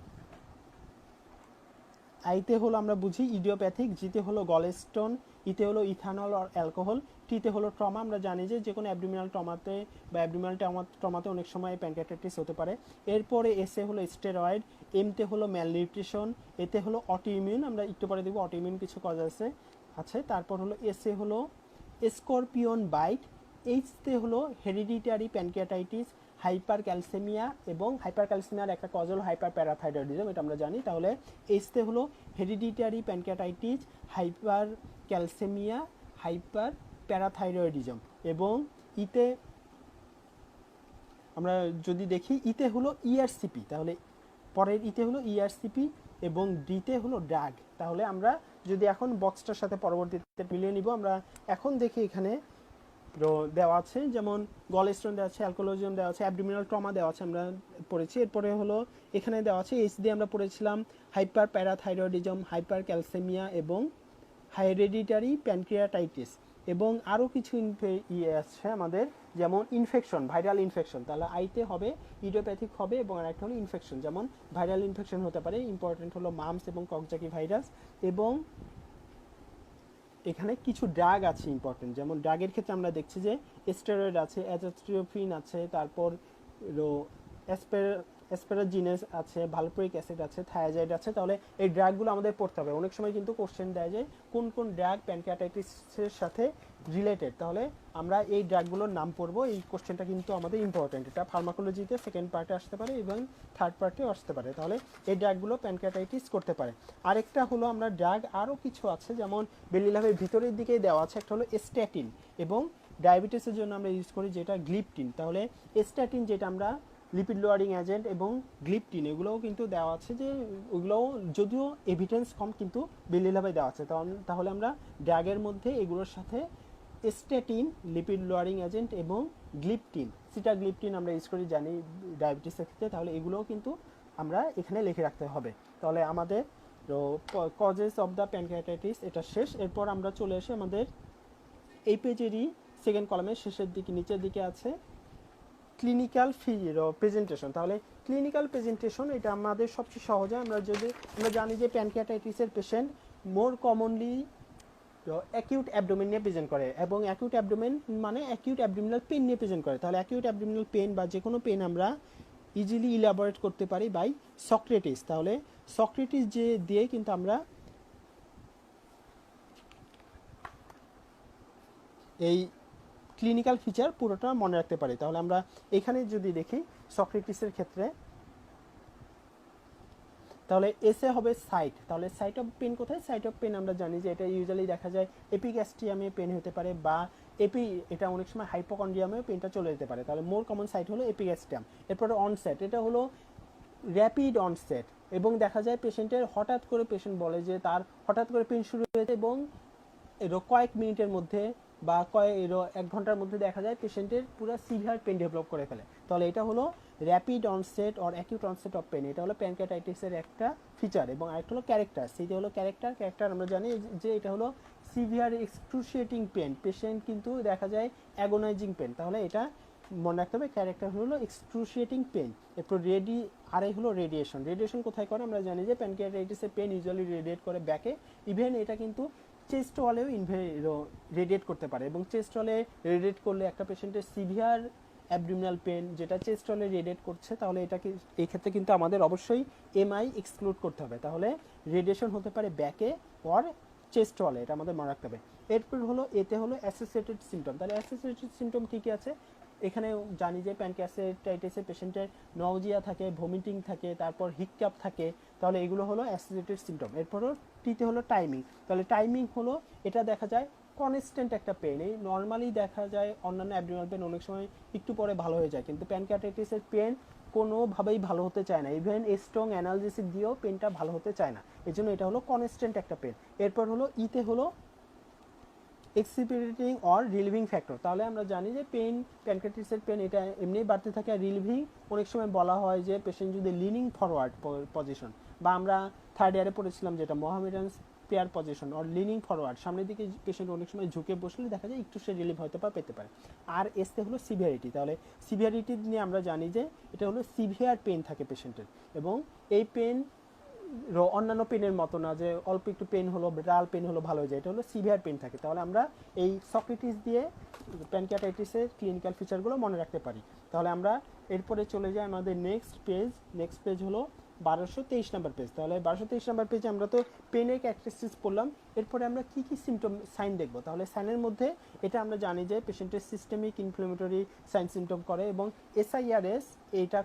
আইতে হলো আমরা বুঝি ইডিওপ্যাথিক, জিতে হলো গলস্টোন, ইতে হলো ইথানল অর অ্যালকোহল, টিতে হলো ট্রমা। আমরা জানি যে কোনো অ্যাবডোমিনাল ট্রমাতে বা অ্যাবডোমিনাল ট্রমাতে অনেক সময় প্যানক্রিয়াটাইটিস হতে পারে। এরপরে এসে হলো স্টেরয়েড, এমতে হলো ম্যালনিউট্রিশন, এতে হলো অটোইমিউন, আমরা একটু পরে দেখব অটোইমিউন কিছু কজ আছে। তারপর হলো এসে হলো স্করপিয়ন বাইট, এইচতে হলো হেরিডিটারি প্যানক্রিয়াটাইটিস, হাইপার ক্যালসেমিয়া, এবং হাইপার ক্যালসেমিয়ার একটা কজ হলো হাইপার প্যারাথাইরয়েডিজম, এটা আমরা জানি। তাহলে এইচতে হলো hereditary pancreatitis, hyper calcaemia, hyper parathyroidism, এবং ইতে আমরা যদি দেখি ইতে হলো ইআরসিপি। তাহলে পরের ইতে হলো ইআরসিপি এবং ডিতে হলো ড্রাগ। তাহলে আমরা যদি এখন বক্সটার সাথে পরবর্তীতে মিলিয়ে নিব, আমরা এখন দেখি এখানে দেওয়া আছে, যেমন গলস্টোন দেওয়া আছে, অ্যালকোহলিজম দেওয়া আছে, অ্যাবডোমিনাল ট্রমা দেওয়া আছে, আমরা পড়েছি। এরপরে হলো এখানে দেওয়া আছে এইচ দিয়ে আমরা পড়েছিলাম হাইপার প্যারাথাইরয়েডিজম, হাইপার ক্যালসেমিয়া এবং হেরেডিটারি প্যানক্রিয়াটাইটিস, এবং আরও কিছু আছে আমাদের, যেমন ইনফেকশন, ভাইরাল ইনফেকশন। তাহলে আইতে হবে ইডিওপ্যাথিক হবে, এবং আরেকটা হলো ইনফেকশন, যেমন ভাইরাল ইনফেকশন হতে পারে। ইম্পর্টেন্ট হলো মামস এবং কক্সাকি ভাইরাস। এবং এখানে কিছু ড্রাগ আছে ইম্পর্টেন্ট, যেমন ড্রাগের ক্ষেত্রে আমরা দেখছি যে স্টেরয়েড আছে, অ্যাজাথ্রিওফিন আছে, তারপর অ্যাসপারাজিনেস আছে, ভালপ্রিক অ্যাসিড আছে, থায়াজাইড আছে। তাহলে এই ড্রাগগুলো আমাদের পড়তে হবে। অনেক সময় কিন্তু কোশ্চেন দেয় যে কোন কোন ড্রাগ প্যানক্রিয়াটাইটিসের সাথে রিলেটেড, তাহলে আমরা এই ড্রাগগুলোর নাম পড়বো। এই কোশ্চেনটা কিন্তু আমাদের ইম্পর্টেন্ট, এটা ফার্মাকোলজিতে সেকেন্ড পার্টে আসতে পারে এবং থার্ড পার্টেও আসতে পারে। তাহলে এই ড্রাগগুলো প্যানক্রিয়াটাইটিস করতে পারে। আরেকটা হলো আমরা ড্রাগ আরও কিছু আছে, যেমন বেলি লাভের ভিতরের দিকেই দেওয়া আছে, একটা হলো স্ট্যাটিন, এবং ডায়াবেটিসের জন্য আমরা ইউজ করি যেটা গ্লিপটিন। তাহলে স্ট্যাটিন যেটা আমরা লিপিড লোয়ারিং এজেন্ট, এবং গ্লিপটিন এগুলোও কিন্তু দেওয়া আছে, যে ওগুলোও যদিও এভিডেন্স কম কিন্তু বেলিলাভে দেওয়া আছে। তাহলে আমরা ড্রাগের মধ্যে এগুলোর সাথে স্ট্যাটিন, লিপিড লোয়ারিং এজেন্ট এবং গ্লিপটিন, সিটাগ্লিপটিন আমরা ইউজ করি জানি ডায়াবেটিসের ক্ষেত্রে। তাহলে এগুলোও কিন্তু আমরা এখানে লিখে রাখতে হবে। তাহলে আমাদের কজেস অফ দ্য প্যানক্রিয়াটাইটিস এটা শেষ। এরপর আমরা চলে আসি আমাদের এই পেজেরই সেকেন্ড কলামের শেষের দিকে, নিচের দিকে আছে ক্লিনিক্যাল প্রেজেন্টেশন। তাহলে ক্লিনিক্যাল প্রেজেন্টেশন এটা আমাদের সবচেয়ে সহজ। আমরা জানি যে প্যানক্রিয়াটাইটিসের পেশেন্ট মোর কমনলি অ্যাকিউট অ্যাবডোমেন নিয়ে প্রেজেন্ট করে, এবং অ্যাকিউট অ্যাবডোমেন মানে অ্যাকিউট অ্যাবডোমিনাল পেন নিয়ে প্রেজেন্ট করে। তাহলে অ্যাকিউট অ্যাবডোমিনাল পেন বা যে কোনো পেন আমরা ইজিলি ইলাবোরেট করতে পারি বাই সক্রেটিস। তাহলে সক্রেটিস যে দিয়ে কিন্তু আমরা এই ক্লিনিক্যাল ফিচার পুরোটা মনে রাখতে পারি। তাহলে আমরা এখানে যদি দেখি সক্রেটিসের ক্ষেত্রে, তাহলে এসে হবে সাইট। তাহলে সাইট অফ পেন কোথায়? সাইট অফ পেন আমরা জানি যে এটা ইউজুয়ালি দেখা যায় এপিগ্যাস্ট্রিয়ামে পেন হতে পারে, বা এটা অনেক সময় হাইপোকন্ড্রিয়ামেও পেনটা চলে যেতে পারে। তাহলে মোর কমন সাইট হলো এপিগ্যাস্ট্রিয়াম। এরপরে অনসেট, এটা হলো র্যাপিড অনসেট, এবং দেখা যায় পেশেন্টের হঠাৎ করে পেশেন্ট বলে যে তার হঠাৎ করে পেন শুরু হয়েছে, এবং কয়েক মিনিটের মধ্যে বা এক ঘন্টার মধ্যে দেখা যায় পেশেন্টের পুরো সিভিয়ার পেন ডেভেলপ করে ফেলে। তাহলে এটা হলো rapid onset or acute onset of pain. এটা হলো প্যানক্রিয়াটাইটিসের একটা ফিচার। এবং আরেকটা হলো ক্যারেক্টার, সেটা হলো ক্যারেক্টার আমরা জানি যে এটা হলো সিভিয়ার এক্সক্রুশিয়েটিং পেন, পেশেন্ট কিন্তু দেখা যায় অ্যাগোনাইজিং পেন। তাহলে এটা মনে রাখতে হবে, ক্যারেক্টার হলো এক্সক্রুশিয়েটিং পেন। এরপর হলো রেডিয়েশন কোথায় করে? আমরা জানি যে প্যানক্রিয়াটাইটিসের পেন ইউজুয়ালি রেডিয়েট করে ব্যাকে, ইভেন এটা কিন্তু চেস্ট ওয়ালেও রেডিয়েট করতে পারে। এবং চেস্ট ওয়ালে রেডিয়েট করলে একটা পেশেন্টের সিভিয়ার অ্যাবডোমিনাল পেন যেটা চেস্ট ওয়ালে রেডিয়েট করছে, তাহলে এটাকে এই ক্ষেত্রে কিন্তু আমাদের অবশ্যই এমআই এক্সক্লুড করতে হবে। তাহলে রেডিয়েশন হতে পারে ব্যাকে অর চেস্ট ওয়ালে, এটা আমাদের মনে রাখতে হবে। এরপর হলো এতে হলো অ্যাসোসিয়েটেড সিমটম। তাহলে অ্যাসোসিয়েটেড সিমটম কী কী আছে? এখানে জানি যে প্যানক্রিয়াটাইটিসের পেশেন্টের নজিয়া থাকে, ভমিটিং থাকে, তারপর হিককাপ থাকে। তাহলে এগুলো হলো অ্যাসোসিয়েটেড সিমটম। এরপরও টিতে হলো টাইমিং। তাহলে টাইমিং হলো এটা দেখা যায় কনস্ট্যান্ট একটা পেন। এই নর্মালি দেখা যায় অন্যান্য অ্যাবডোমিনাল পেন অনেক সময় একটু পরে ভালো হয়ে যায়, কিন্তু প্যানক্রিয়াটাইটিসের পেন কোনোভাবেই ভালো হতে চায় না, ইভেন স্ট্রং অ্যানালজেসিক দিয়েও পেনটা ভালো হতে চায় না। এই জন্য এটা হলো কনস্ট্যান্ট একটা পেন। এরপর হলো ইতে হলো এক্সিপিরেটিং অর রিলিভিং ফ্যাক্টর। তাহলে আমরা জানি যে প্যানক্রিয়াটাইটিসের পেন এটা এমনিই বাড়তে থাকে। আর রিলিভিং অনেক সময় বলা হয় যে পেশেন্ট যদি লিনিং ফরওয়ার্ড পজিশন, বা আমরা থার্ড ইয়ারে পড়েছিলাম যেটা Mohammedan pair position or lining forward, সামনের দিকে পেশেন্ট অনেক সময় ঝুঁকে বসলে দেখা যায় একটু সে রিলিভ হয়তো বা পেতে পারে। আর এসতে হলো সিভিয়ারিটি। তাহলে সিভিয়ারিটি নিয়ে আমরা জানি যে এটা হলো সিভিয়ার পেন থাকে পেশেন্টের, এবং এই পেন অন্যান্য পেনের মতো না যে অল্প একটু পেন হলো, ডাল পেন হলো ভালো হয়ে যায়, এটা হলো সিভিয়ার পেন থাকে। তাহলে আমরা এই সক্রেটিস দিয়ে প্যানক্রিয়াটাইটিসের ক্লিনিক্যাল ফিচারগুলো মনে রাখতে পারি। তাহলে আমরা এরপরে চলে যাই আমাদের নেক্সট পেজ হলো 1223 নাম্বার পেজ। তাহলে 1223 নাম্বার পেজে আমরা তো পেনের ক্যারেক্টারিস্টিক্স পড়লাম। এরপরে আমরা কি কি সিমটম সাইন দেখব। তাহলে সাইনের মধ্যে এটা আমরা জানি যে পেশেন্টের সিস্টেমিক ইনফ্লামেটরি সাইন সিমটম করে, এবং এসআইআরএস এইটা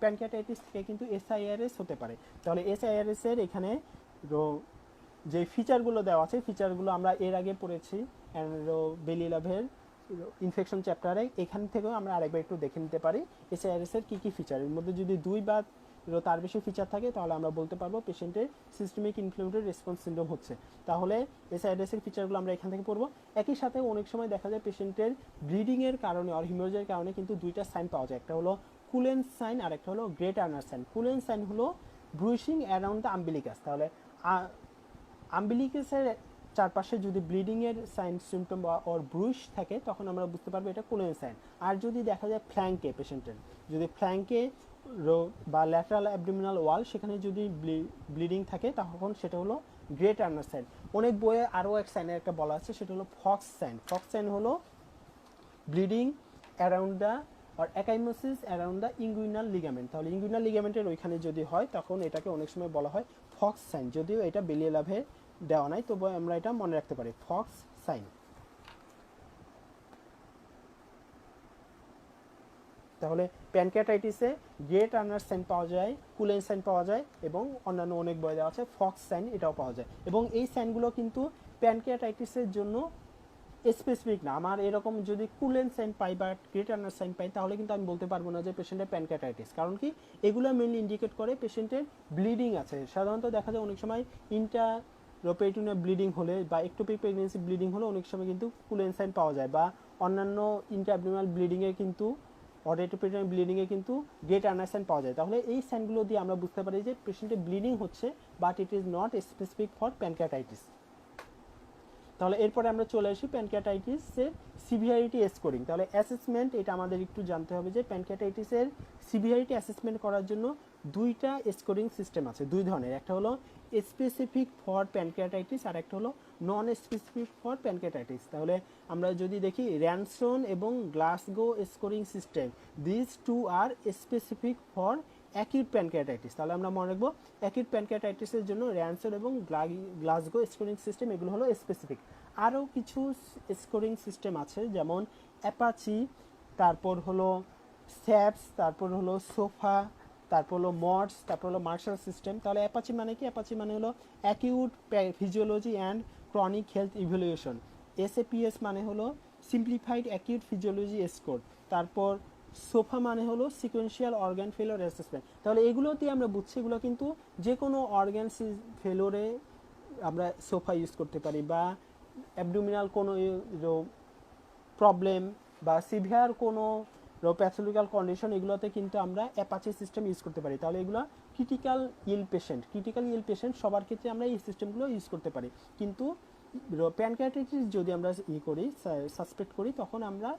প্যানক্রিয়াটাইটিস থেকে কিন্তু এসআইআরএস হতে পারে। তাহলে এসআইআরএস এর এখানে যে ফিচারগুলো দেওয়া আছে, ফিচারগুলো আমরা এর আগে পড়েছি বেলি লাভের ইনফেকশন চ্যাপ্টারে। এখান থেকেও আমরা আরেকবার একটু দেখে নিতে পারি এসআইআরএস এর কী কী ফিচার। এর মধ্যে যদি 2 বা তার বেশি ফিচার থাকে তাহলে আমরা বলতে পারবো পেশেন্টের সিস্টেমিক ইনফ্লেমেটরি রেসপন্স সিনড্রোম হচ্ছে। তাহলে এসআইডিএসের ফিচারগুলো আমরা এখান থেকে পড়বো। একই সাথে অনেক সময় দেখা যায় পেশেন্টের ব্লিডিংয়ের কারণে আর হিমোরেজের কারণে কিন্তু দুইটা সাইন পাওয়া যায়, একটা হলো কুলেন সাইন আর একটা হলো grey Turner sign. Kulen sign হলো ব্রুশিং অ্যারাউন্ড দ্য আম্বিলিকাস, তাহলে আম্বিলিকাসের চারপাশে যদি ব্লিডিংয়ের সাইন সিমটম বা ওর ব্রুশ থাকে তখন আমরা বুঝতে পারবো এটা কুলেন সাইন। আর যদি দেখা যায় ফ্ল্যাঙ্কে পেশেন্টের যদি ফ্ল্যাঙ্কে বা ল্যাটারাল অ্যাবডোমিনাল ওয়াল সেখানে যদি ব্লিডিং থাকে তখন সেটা হলো গ্রে টার্নার সাইন। অনেক বইয়ে আরও এক সাইনের একটা বলা আছে সেটা হলো ফক্স সাইন। ফক্স সাইন হলো ব্লিডিং অ্যারাউন্ড দ্য আর ecchymosis around the inguinal ligament, তাহলে ইঙ্গুইনাল লিগামেন্টের ওইখানে যদি হয় তখন এটাকে অনেক সময় বলা হয় ফক্স সাইন, যদিও এটা বেলিয়ে লাভে দেওয়া নাই তবু আমরা এটা মনে রাখতে পারি ফক্স সাইন। তাহলে প্যানক্রিয়াটাইটিসে গ্রে টার্নার সাইন পাওয়া যায়, কুলেন সাইন পাওয়া যায় এবং অন্যান্য অনেক বই দেওয়া আছে ফক্স সাইন এটাও পাওয়া যায়। এবং এই সাইনগুলো কিন্তু প্যানক্রিয়াটাইটিসের জন্য স্পেসিফিক না। আমার এরকম যদি কুলেন সাইন পাই বা গ্রে টার্নার সাইন পাই তাহলে কিন্তু আমি বলতে পারবো না যে পেশেন্টের প্যানক্রিয়াটাইটিস, কারণ কি এগুলো মেনলি ইন্ডিকেট করে পেশেন্টের ব্লিডিং আছে। সাধারণত দেখা যায় অনেক সময় ইন্ট্রাপেরিটোনিয়াল ব্লিডিং হলে বা একটোপিক প্রেগনেন্সি ব্লিডিং হলে অনেক সময় কিন্তু কুলেন সাইন পাওয়া যায়, বা অন্যান্য ইন্ট্রাঅ্যাবডোমিনাল ব্লিডিংয়ে কিন্তু অরেটোপেরিটোনিয়াল ব্লিডিংয়ে কিন্তু গ্রে টার্নার সাইন পাওয়া যায়। তাহলে এই সাইনগুলো দিয়ে আমরা বুঝতে পারি যে পেশেন্টের ব্লিডিং হচ্ছে but it is not specific for pancreatitis. তাহলে এরপরে আমরা চলে আসি প্যানক্রিয়াটাইটিসের সিভিয়ারিটি স্কোরিং। তাহলে অ্যাসেসমেন্ট এটা আমাদের একটু জানতে হবে যে প্যানক্রিয়াটাইটিসের সিভিয়ারিটি অ্যাসেসমেন্ট করার জন্য দুইটা স্কোরিং সিস্টেম আছে, দুই ধরনের। একটা হলো স্পেসিফিক ফর প্যানক্রিয়াটাইটিস আর একটা হলো নন স্পেসিফিক ফর প্যানক্রিয়াটাইটিস। তাহলে আমরা যদি দেখি র্যানসন এবং Glasgow scoring system, this two are specific for acute pancreatitis. তাহলে আমরা মনে রাখবো অ্যাকিউট প্যানক্রিয়াটাইটিসের জন্য র্যানসন এবং গ্লাসগো স্কোরিং সিস্টেম এগুলো হলো স্পেসিফিক। আরও কিছু স্কোরিং সিস্টেম আছে যেমন অ্যাপাচি, তারপর হলো স্যাপস, তারপর হলো সোফা, তারপর হলো মডস, তারপর হলো মার্শাল সিস্টেম। তাহলে অ্যাপাচি মানে কি? অ্যাপাচি মানে হলো acute physiology and chronic health evaluation. SAPS মানে হলো সিম্পলিফাইড অ্যাকিউট ফিজিওলজি স্কোর। তারপর সোফা মানে হলো সিকোয়েন্সিয়াল অর্গান ফেলোর অ্যাসেসমেন্ট। তাহলে এগুলো দিয়ে আমরা বুঝছি এগুলো কিন্তু যে কোনো অর্গান ফেলোরে আমরা সোফা ইউজ করতে পারি, বা অ্যাবডোমিনাল কোনো প্রবলেম বা সিভিয়ার কোনো প্যাথোলজিক্যাল কন্ডিশন এগুলোতে কিন্তু আমরা অ্যাপাচি সিস্টেম ইউজ করতে পারি। তাহলে এগুলো ক্রিটিক্যাল ইল পেশেন্ট সবার ক্ষেত্রে আমরা এই সিস্টেমগুলো ইউজ করতে পারি। কিন্তু প্যানক্রিয়াটাইটিস যদি আমরা সাসপেক্ট করি তখন আমরা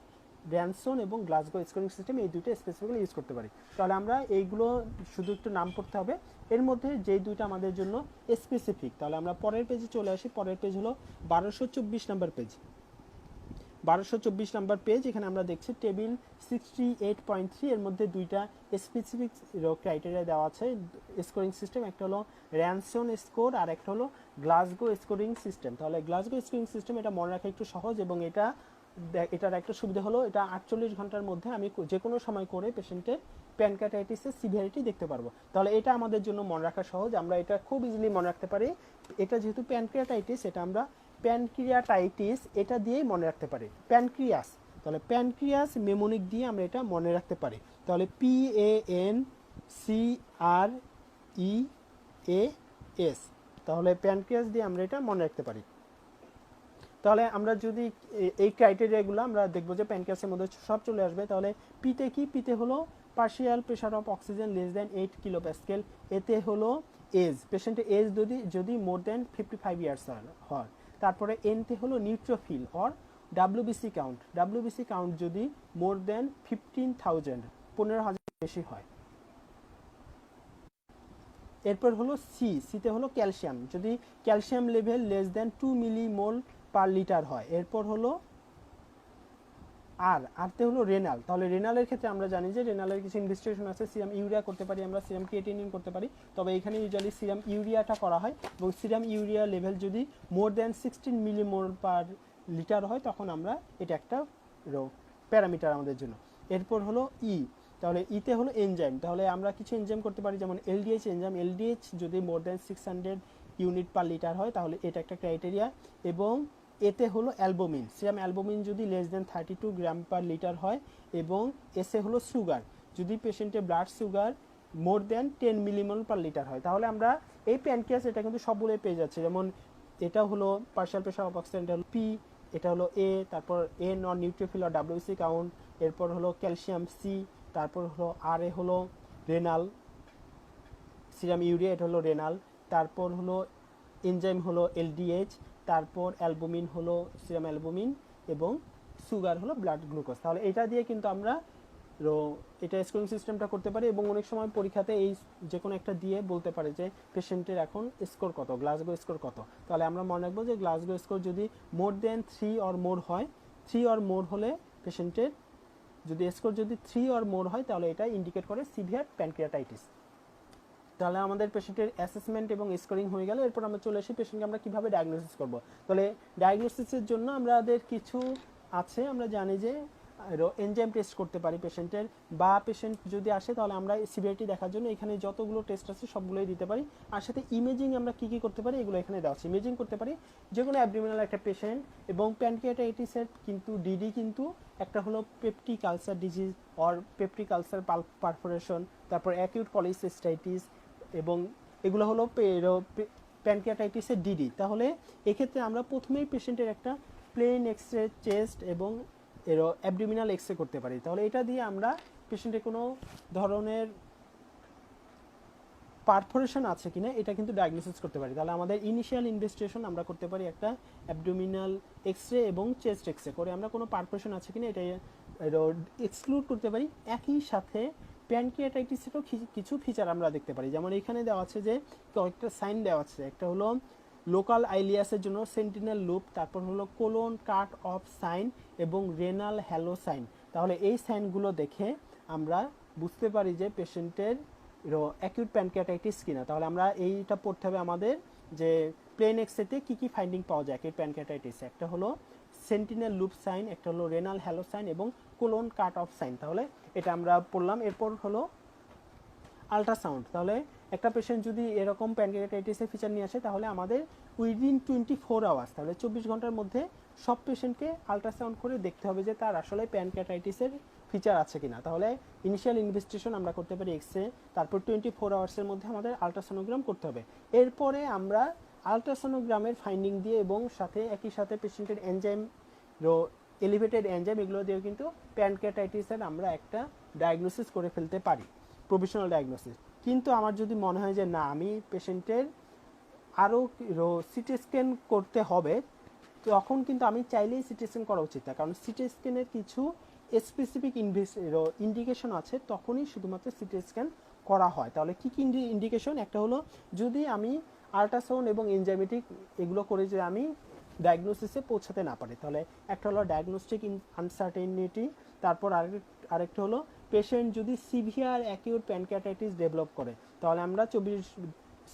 র্যানসন এবং গ্লাসগো স্কোরিং সিস্টেম এই দুইটা স্পেসিফিক্যালি ইউজ করতে পারি। তাহলে আমরা এইগুলো শুধু একটু নাম পড়তে হবে, এর মধ্যে যেই দুইটা আমাদের জন্য স্পেসিফিক। তাহলে আমরা পরের পেজে চলে আসি। পরের পেজ হলো 1224 নাম্বার পেজ। 1224 নাম্বার পেজ, এখানে আমরা দেখছি টেবিল 68.3 এর মধ্যে দুইটা স্পেসিফিক ক্রাইটেরিয়া দেওয়া আছে স্কোরিং সিস্টেম, একটা হলো র্যানসন স্কোর আর একটা হলো গ্লাসগো স্কোরিং সিস্টেম। তাহলে গ্লাসগো স্কোরিং সিস্টেম এটা মনে রাখা একটু সহজ এবং এটার একটা সুবিধা হলো এটা 48 ঘন্টার মধ্যে আমি যে কোনো সময় করে পেশেন্টের প্যানক্রিয়াটাইটিসের সিভিয়ারিটি দেখতে পারবো। তাহলে এটা আমাদের জন্য মনে রাখা সহজ, আমরা এটা খুব ইজিলি মনে রাখতে পারি। এটা যেহেতু প্যানক্রিয়াটাইটিস এটা আমরা প্যানক্রিয়াটাইটিস এটা দিয়েই মনে রাখতে পারি। প্যানক্রিয়াস, তাহলে প্যানক্রিয়াস মেমোনিক দিয়ে আমরা এটা মনে রাখতে পারি। তাহলে PANCREAS, তাহলে প্যানক্রিয়াস দিয়ে আমরা এটা মনে রাখতে পারি। তাহলে আমরা যদি এই ক্রাইটেরিয়াগুলো আমরা দেখবো যে প্যানক্রিয়াসের মধ্যে সব চলে আসবে। তাহলে পিতে কি? পিতে হলো partial pressure of oxygen less than 8 কিলোপ্যাসকেল। এতে হলো এজ, পেশেন্টের এজ যদি মোর দ্যান 55 ইয়ার্স হয়। তারপরে এনতে হলো নিউট্রোফিল অর ডাব্লিউবিসি কাউন্ট যদি মোর দ্যান 15,000 বেশি হয়। এরপর হলো সিতে হলো ক্যালসিয়াম, যদি calcium level less than 2 millimole per litre হয়। এরপর হলো আরতে হলো রেনাল। তাহলে রেনালের ক্ষেত্রে আমরা জানি যে রেনালের কিছু ইনভেস্টিগেশন আছে, সিরাম ইউরিয়া করতে পারি আমরা, সিরাম ক্রিয়েটিনিন করতে পারি, তবে এখানে ইউজুয়ালি সিরাম ইউরিয়াটা করা হয় এবং সিরাম ইউরিয়া লেভেল যদি more than 16 millimole per litre হয় তখন আমরা এটা একটা প্যারামিটার আমাদের জন্য। এরপর হলো তাহলে ইতে হলো এনজাইম, তাহলে আমরা কিছু এনজাইম করতে পারি যেমন এলডিএইচ এনজাইম, এলডিএইচ যদি more than 600 unit per litre হয় তাহলে এটা একটা ক্রাইটেরিয়া। এবং এতে হলো অ্যালবুমিন, সিরাম অ্যালবুমিন যদি লেস দ্যান 32 গ্রাম পার লিটার হয়। এবং এসে হলো সুগার, যদি পেশেন্টের ব্লাড সুগার মোর দেন 10 মিলিমোল পার লিটার হয়, তাহলে আমরা এই প্যানক্রিয়াস এটা কিন্তু সবগুলোই পেয়ে যাচ্ছে। যেমন এটা হলো পার্শিয়াল প্রেশার অফ অক্সিজেন, এটা হলো পি, এটা হলো এ, তারপর এ নন নিউট্রোফিল আর ডাব্লিউসি কাউন্ট, এরপর হলো ক্যালসিয়াম সি, তারপর হলো আর এ হলো রেনাল সিরাম ইউরিয়া, এটা হলো রেনাল, তারপর হলো এনজাইম হলো এলডিএইচ, তারপর অ্যালবুমিন হলো সিরাম অ্যালবুমিন, এবং সুগার হলো ব্লাড গ্লুকোজ। তাহলে এটা দিয়ে কিন্তু আমরা এটা স্কোরিং সিস্টেমটা করতে পারি, এবং অনেক সময় পরীক্ষাতে এই যে কোনো একটা দিয়ে বলতে পারে যে পেশেন্টের এখন স্কোর কত, গ্লাসগো স্কোর কত। তাহলে আমরা মনে রাখবো যে গ্লাসগো স্কোর যদি মোর দেন 3 অর মোর হয়, 3 অর মোর হলে পেশেন্টের যদি স্কোর যদি 3 অর মোর হয় তাহলে এটা ইন্ডিকেট করে সিভিয়ার প্যানক্রিয়াটাইটিস। তাহলে আমাদের পেশেন্টের অ্যাসেসমেন্ট এবং স্কোরিং হয়ে গেল। এরপর আমরা চলে আসি পেশেন্টকে আমরা কীভাবে ডায়াগনোসিস করব। তাহলে ডায়াগনোসিসের জন্য আমাদের কিছু আছে, আমরা জানি যে এনজাইম টেস্ট করতে পারি পেশেন্টের, বা পেশেন্ট যদি আসে তাহলে আমরা সিভিয়ারিটি দেখার জন্য এখানে যতগুলো টেস্ট আছে সবগুলোই দিতে পারি। আর সাথে ইমেজিং আমরা কী কী করতে পারি এগুলো এখানে দেওয়া আছে। ইমেজিং করতে পারি যে কোনো অ্যাবডোমিনাল একটা পেশেন্ট, এবং প্যানক্রিয়াটাইটিসের কিন্তু ডিডি কিন্তু একটা হলো peptic ulcer disease or peptic ulcer perforation, তারপর অ্যাকিউট কলিসিস্টাইটিস, এবং এগুলো হলো প্যানক্রিয়াটাইটিসের ডিডি। তাহলে এক্ষেত্রে আমরা প্রথমেই পেশেন্টের একটা প্লেন এক্সরে চেস্ট এবং অ্যাবডোমিনাল এক্সরে করতে পারি। তাহলে এটা দিয়ে আমরা পেশেন্টের কোনো ধরনের পারফোরেশন আছে কিনা এটা কিন্তু ডায়াগনোসিস করতে পারি। তাহলে আমাদের ইনিশিয়াল ইনভেস্টিগেশন আমরা করতে পারি একটা অ্যাবডোমিনাল এক্সরে এবং চেস্ট এক্সরে করে আমরা কোনো পারফোরেশন আছে কিনা এটা এক্সক্লুড করতে পারি। একই সাথে প্যানক্রিয়াটাইটিসেরও কিছু ফিচার আমরা দেখতে পারি, যেমন এখানে দেওয়া আছে যে কয়েকটা সাইন দেওয়া আছে। একটা হলো লোকাল আইলিয়াসের জন্য সেন্টিনেল লুপ, তারপর হলো কোলন কাট অফ সাইন এবং রেনাল হ্যালো সাইন। তাহলে এই সাইনগুলো দেখে আমরা বুঝতে পারি যে পেশেন্টের অ্যাকিউট প্যানক্রিয়াটাইটিস কিনা। তাহলে আমরা এইটা পড়তে হবে আমাদের যে প্লেন এক্সরেতে কী কী ফাইন্ডিং পাওয়া যায় অ্যাকিউট প্যানক্রিয়াটাইটিস। একটা হলো সেন্টিনেল লুপ সাইন, একটা হলো রেনাল হ্যালো সাইন এবং কোলন কাট অফ সাইন। তাহলে এটা আমরা পড়লাম। এরপর হলো আল্ট্রাসাউন্ড। তাহলে একটা পেশেন্ট যদি এরকম প্যানক্রিয়াটাইটিসের ফিচার নিয়ে আসে তাহলে আমাদের উইদিন 24 আওয়ার্স, তাহলে 24 ঘন্টার মধ্যে সব পেশেন্টকে আল্ট্রাসাউন্ড করে দেখতে হবে যে তার আসলে প্যানক্রিয়াটাইটিসের ফিচার আছে কিনা। তাহলে ইনিশিয়াল ইনভেস্টিগেশন আমরা করতে পারি এক্সরে, তারপর 24 আওয়ার্সের মধ্যে আমাদের আল্ট্রাসোনোগ্রাম করতে হবে। এরপরে আমরা আল্ট্রাসোনোগ্রামের ফাইন্ডিং দিয়ে এবং সাথে একই সাথে পেশেন্টের এনজাইম এলিভেটেড এনজাইম এগুলো দিয়েও কিন্তু প্যানক্রিয়াটাইটিসের আমরা একটা ডায়াগনোসিস করে ফেলতে পারি, প্রভিশনাল ডায়াগনোসিস। কিন্তু আমার যদি মনে হয় যে না আমি পেশেন্টের আরও সিটি স্ক্যান করতে হবে, তখন কিন্তু আমি চাইলেই সিটি স্ক্যান করা উচিত না, কারণ সিটি স্ক্যানের কিছু স্পেসিফিক ইন্ডিকেশন আছে, তখনই শুধুমাত্র সিটি স্ক্যান করা হয়। তাহলে কী কী ইন্ডিকেশন? একটা হলো যদি আমি আল্ট্রাসাউন্ড এবং এনজাইমেটিক এগুলো করে যে আমি ডায়াগনোসিসে পৌঁছাতে না পারি, তাহলে একটা হলো ডায়াগনস্টিক আনসার্টেনিটি, তারপর আরেকটা হলো পেশেন্ট যদি সিভিয়ার অ্যাকিউট প্যানক্রিয়াটাইটিস ডেভেলপ করে তাহলে আমরা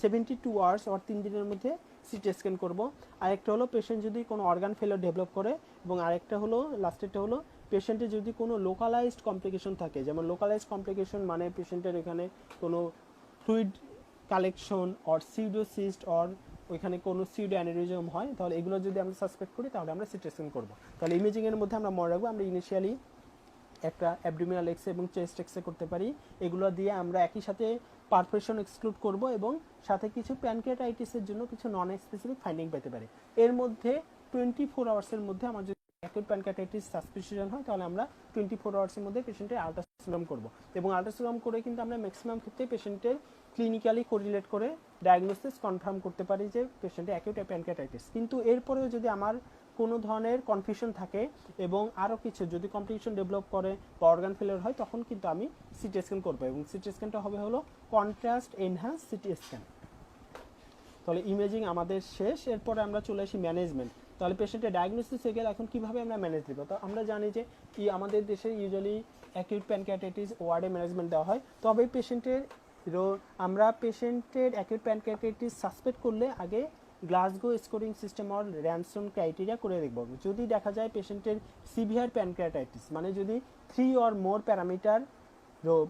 72 আওয়ার্স অর 3 দিনের মধ্যে সিটি স্ক্যান করব। আরেকটা হলো পেশেন্ট যদি কোনো অর্গান ফেলিওর ডেভেলপ করে, এবং আরেকটা হলো লাস্টেরটা হলো পেশেন্টের যদি কোনো লোকালাইজড কমপ্লিকেশন থাকে, যেমন লোকালাইজড কমপ্লিকেশন মানে পেশেন্টের এখানে কোনো fluid collection or pseudocyst or ওইখানে কোনো সিউডো অ্যানিউরিজম হয়, তাহলে এগুলো যদি আমরা সাসপেক্ট করি তাহলে আমরা সিটি স্ক্যান করবো। তাহলে ইমেজিংয়ের মধ্যে আমরা মনে রাখবো আমরা ইনিশিয়ালি একটা অ্যাবডোমিনাল এক্সরে এবং চেস্ট এক্সরে করতে পারি। এগুলো দিয়ে আমরা একই সাথে পারফোরেশন এক্সক্লুড করব এবং সাথে কিছু প্যানক্রিয়াটাইটিসের জন্য কিছু নন স্পেসিফিক ফাইন্ডিং পেতে পারি। এর মধ্যে 24 আওয়ার্সের মধ্যে আমার যদি অ্যাকিউট প্যানক্রিয়াটাইটিস সাসপিশন হয় তাহলে আমরা 24 আওয়ার্সের মধ্যে পেশেন্টের আল্ট্রাসাউন্ড করব, এবং আল্ট্রাসাউন্ড করে কিন্তু আমরা ম্যাক্সিমাম ক্ষেত্রে পেশেন্টের ক্লিনিক্যালি কোরিলেট করে ডায়াগনোসিস কনফার্ম করতে পারি যে পেশেন্টের অ্যাকিউট প্যানক্রিয়াটাইটিস। কিন্তু এরপরেও যদি আমার কোনো ধরনের কনফিউশন থাকে এবং আরও কিছু যদি কমপ্লিকেশন ডেভেলপ করে বা অর্গান ফেলিওর হয় তখন কিন্তু আমি সিটি স্ক্যান করবো, এবং সিটি স্ক্যানটা হবে হলো কন্ট্রাস্ট এনহ্যান্স সিটি স্ক্যান। তাহলে ইমেজিং আমাদের শেষ। এরপরে আমরা চলে আসি ম্যানেজমেন্ট। তাহলে পেশেন্টের ডায়াগনোসিস হয়ে গেলে এখন কীভাবে আমরা ম্যানেজ দেবো? তো আমরা জানি যে আমাদের দেশে ইউজুয়ালি অ্যাকিউট প্যানক্রিয়াটাইটিস ওয়ার্ডে ম্যানেজমেন্ট দেওয়া হয়। তবে আমরা পেশেন্টের অ্যাকিউট প্যানক্রিয়াটাইটিস সাসপেক্ট করলে আগে Glasgow scoring system or Ranson criteria করে দেখব। যদি দেখা যায় পেশেন্টের সিভিয়ার প্যানক্রিয়াটাইটিস মানে যদি 3 অর মোর প্যারামিটার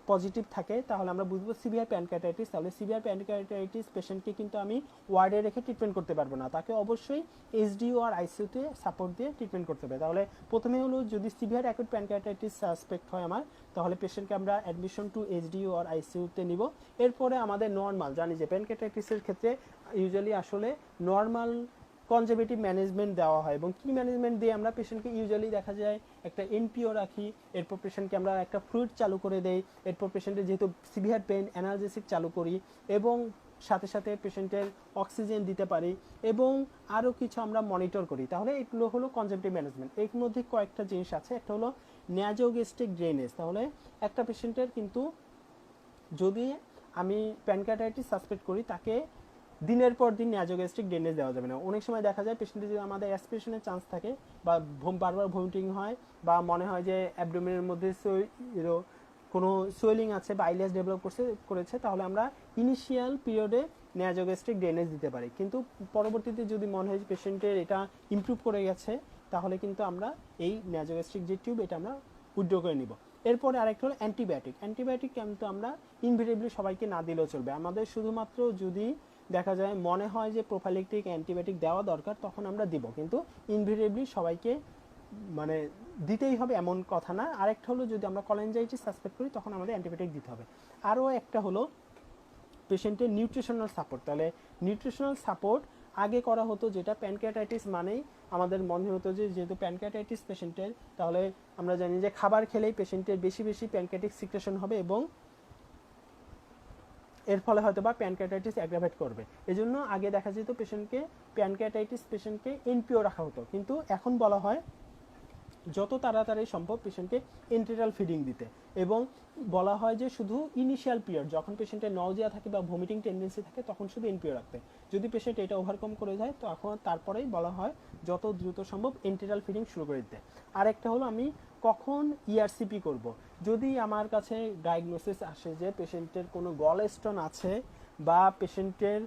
পজিটিভ থাকে তাহলে আমরা বুঝবো সিভিয়ার প্যানক্রিয়াটাইটিস। তাহলে সিভিয়ার প্যানক্রিয়াটাইটিস পেশেন্টকে কিন্তু আমি ওয়ার্ডে রেখে ট্রিটমেন্ট করতে পারবো না, তাকে অবশ্যই এইচডিইউ আর আইসিইউতে সাপোর্ট দিয়ে ট্রিটমেন্ট করতে হবে। তাহলে প্রথমে হলো যদি সিভিয়ার অ্যাকুট প্যানক্রিয়াটাইটিস সাসপেক্ট হয় আমার, তাহলে পেশেন্টকে আমরা অ্যাডমিশন টু এইচডিইউ আর আইসিইউতে নিব। এরপরে আমাদের নর্মাল জানি যে প্যানক্রিয়াটাইটিসের ক্ষেত্রে ইউজুয়ালি আসলে নর্মাল কনজারভেটিভ ম্যানেজমেন্ট দেওয়া হয়, এবং কি ম্যানেজমেন্ট দিয়ে আমরা পেশেন্টকে ইউজুয়ালি দেখা যায় একটা এনপিও রাখি, এরপর পেশেন্টকে আমরা একটা ফ্লুইড চালু করে দেই, এরপর পেশেন্টের যেহেতু সিভিয়ার পেন অ্যানালজেসিক চালু করি, এবং সাথে সাথে পেশেন্টের অক্সিজেন দিতে পারি, এবং আরও কিছু আমরা মনিটর করি। তাহলে এগুলো হলো কনজারভেটিভ ম্যানেজমেন্ট। এর মধ্যে কয়েকটা জিনিস আছে, একটা হলো ন্যাজোগ্যাস্ট্রিক ড্রেনেজ। তাহলে একটা পেশেন্টের কিন্তু যদি আমি প্যানক্রিয়াটাইটিস সাসপেক্ট করি, তাকে দিনের পর দিন ন্যাজোগ্যাস্ট্রিক ড্রেনেজ দেওয়া যাবে না। অনেক সময় দেখা যায় পেশেন্টের যদি আমাদের অ্যাসপিরেশনের চান্স থাকে, বা বারবার ভমিটিং হয়, বা মনে হয় যে অ্যাবডোমেনের মধ্যে কোনো সোয়েলিং আছে বা আইলেস ডেভেলপ করেছে, তাহলে আমরা ইনিশিয়াল পিরিয়ডে ন্যাজোগ্যাস্ট্রিক ড্রেনেজ দিতে পারি। কিন্তু পরবর্তীতে যদি মনে হয় পেশেন্টের এটা ইমপ্রুভ করে গেছে, তাহলে কিন্তু আমরা এই ন্যাজোগ্যাস্ট্রিক যে টিউব এটা আমরা উইথড্র করে নিব। এরপরে আরেকটা হলো অ্যান্টিবায়োটিক। অ্যান্টিবায়োটিক কিন্তু আমরা ইনভেরিয়েবলি সবাইকে না দিলেও চলবে। আমাদের শুধুমাত্র যদি দেখা যায় মনে হয় যে প্রোফাইলেকটিক অ্যান্টিবায়োটিক দেওয়া দরকার, তখন আমরা দিব, কিন্তু ইনভেরিয়েবলি সবাইকে মানে দিতেই হবে এমন কথা না। আরেকটা হলো যদি আমরা কলেনজাইটিস সাসপেক্ট করি, তখন আমাদের অ্যান্টিবায়োটিক দিতে হবে। আরও একটা হলো পেশেন্টের নিউট্রিশনাল সাপোর্ট। তাহলে নিউট্রিশনাল সাপোর্ট আগে করা হতো, যেটা প্যানক্রিয়াটাইটিস মানেই আমাদের মনে হতো যে যেহেতু প্যানক্রিয়াটাইটিস পেশেন্টের, তাহলে আমরা জানি যে খাবার খেলেই পেশেন্টের বেশি বেশি প্যানক্রিয়াটিক সিক্রেশন হবে, এবং এর ফলে হয়তো বা প্যানক্রিয়াটাইটিস অ্যাগ্রাভেট করবে। এজন্য আগে দেখা যেত প্যানক্রিয়াটাইটিস পেশেন্টকে এনপিও রাখা হতো, কিন্তু এখন বলা হয় যত তাড়াতাড়ি সম্ভব পেশেন্টকে এন্টেরাল ফিডিং দিতে, এবং বলা হয় যে শুধু ইনিশিয়াল পিরিয়ড যখন পেশেন্টের নজিয়া থাকে বা ভমিটিং টেন্ডেন্সি থাকে, তখন শুধু এনপিও রাখতে। যদি পেশেন্ট এটা ওভারকাম করে যায়, তো এখন তারপরেই বলা হয় যত দ্রুত সম্ভব এন্টেরাল ফিডিং শুরু করে দিতে। আরেকটা হলো আমি কখন ইআরসিপি করব। যদি আমার কাছে ডায়াগনোসিস আসে যে পেশেন্টের কোনো গল স্টোন আছে, বা পেশেন্টের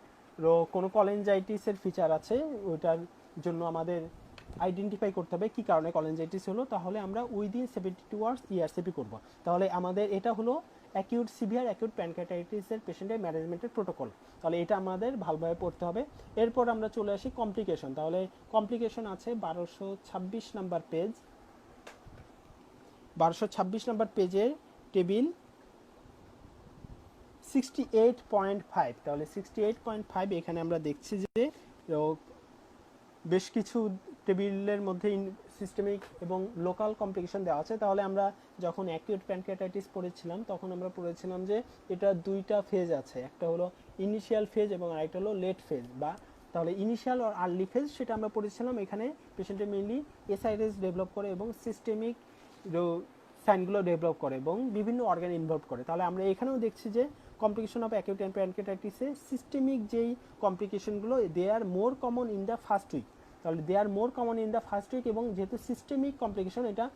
কোনো কলেনজাইটিসের ফিচার আছে, ওইটার জন্য আমাদের আইডেন্টিফাই করতে হবে কী কারণে কলেনজাইটিস হলো, তাহলে আমরা উইদিন 72 আওয়ার্স ইআরসিপি করব। তাহলে আমাদের এটা হলো অ্যাকিউট সিভিয়ার অ্যাকিউট প্যানক্রিয়াটাইটিসের পেশেন্টের ম্যানেজমেন্টের প্রোটোকল। তাহলে এটা আমাদের ভালোভাবে পড়তে হবে। এরপর আমরা চলে আসি কমপ্লিকেশন। তাহলে কমপ্লিকেশন আছে 1226 নাম্বার পেজ, 1226 নাম্বার পেজের টেবিল 68.5। তাহলে 68.5 এখানে আমরা দেখছি যে বেশ কিছু টেবিলের মধ্যে সিস্টেমিক এবং লোকাল কমপ্লিকেশন দেওয়া আছে। তাহলে আমরা যখন অ্যাকিউট প্যানক্রিয়াটাইটিস পড়েছিলাম, তখন আমরা পড়েছিলাম যে এটা দুইটা ফেজ আছে, একটা হলো ইনিশিয়াল ফেজ এবং আরেকটা হলো লেট ফেজ। বা তাহলে ইনিশিয়াল আর আর্লি ফেজ সেটা আমরা পড়েছিলাম। এখানে পেশেন্টের মেইনলি এসআইটিস ডেভেলপ করে এবং সিস্টেমিক সাইনগুলো ডেভেলপ করে এবং বিভিন্ন অর্গান ইনভলভ করে। তাহলে আমরা এখানেও দেখছি যে কমপ্লিকেশন অফ অ্যাকিউট প্যানক্রিয়াটাইটিসে সিস্টেমিক যেই কমপ্লিকেশনগুলো they are more common in the first week. তাহলে they are more common in the first week, এবং যেহেতু সিস্টেমিক কমপ্লিকেশন, এটা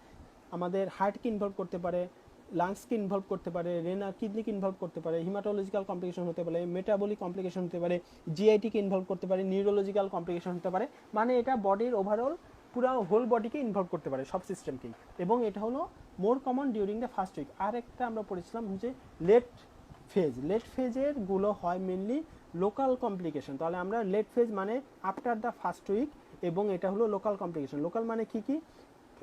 আমাদের হার্টকে ইনভলভ করতে পারে, লাংসকে ইনভলভ করতে পারে, রেনার কিডনিকে ইনভলভ করতে পারে, হিমাটোলজিক্যাল কমপ্লিকেশন হতে পারে, মেটাবলিক কমপ্লিকেশন হতে পারে, জিআইটিকে ইনভলভ করতে পারে, নিউরোলজিক্যাল কমপ্লিকেশন হতে পারে। মানে এটা বডির ওভারঅল পুরো হোল বডিকে ইনভলভ করতে পারে, সব সিস্টেমকেই, এবং এটা হলো more common during the first week. আর একটা আমরা পড়েছিলাম হচ্ছে লেট ফেজ। লেট ফেজের গুলো হয় মেনলি লোকাল কমপ্লিকেশন। তাহলে আমরা লেট ফেজ মানে আফটার দ্য ফার্স্ট উইক, এবং এটা হলো লোকাল কমপ্লিকেশন। লোকাল মানে কি কি,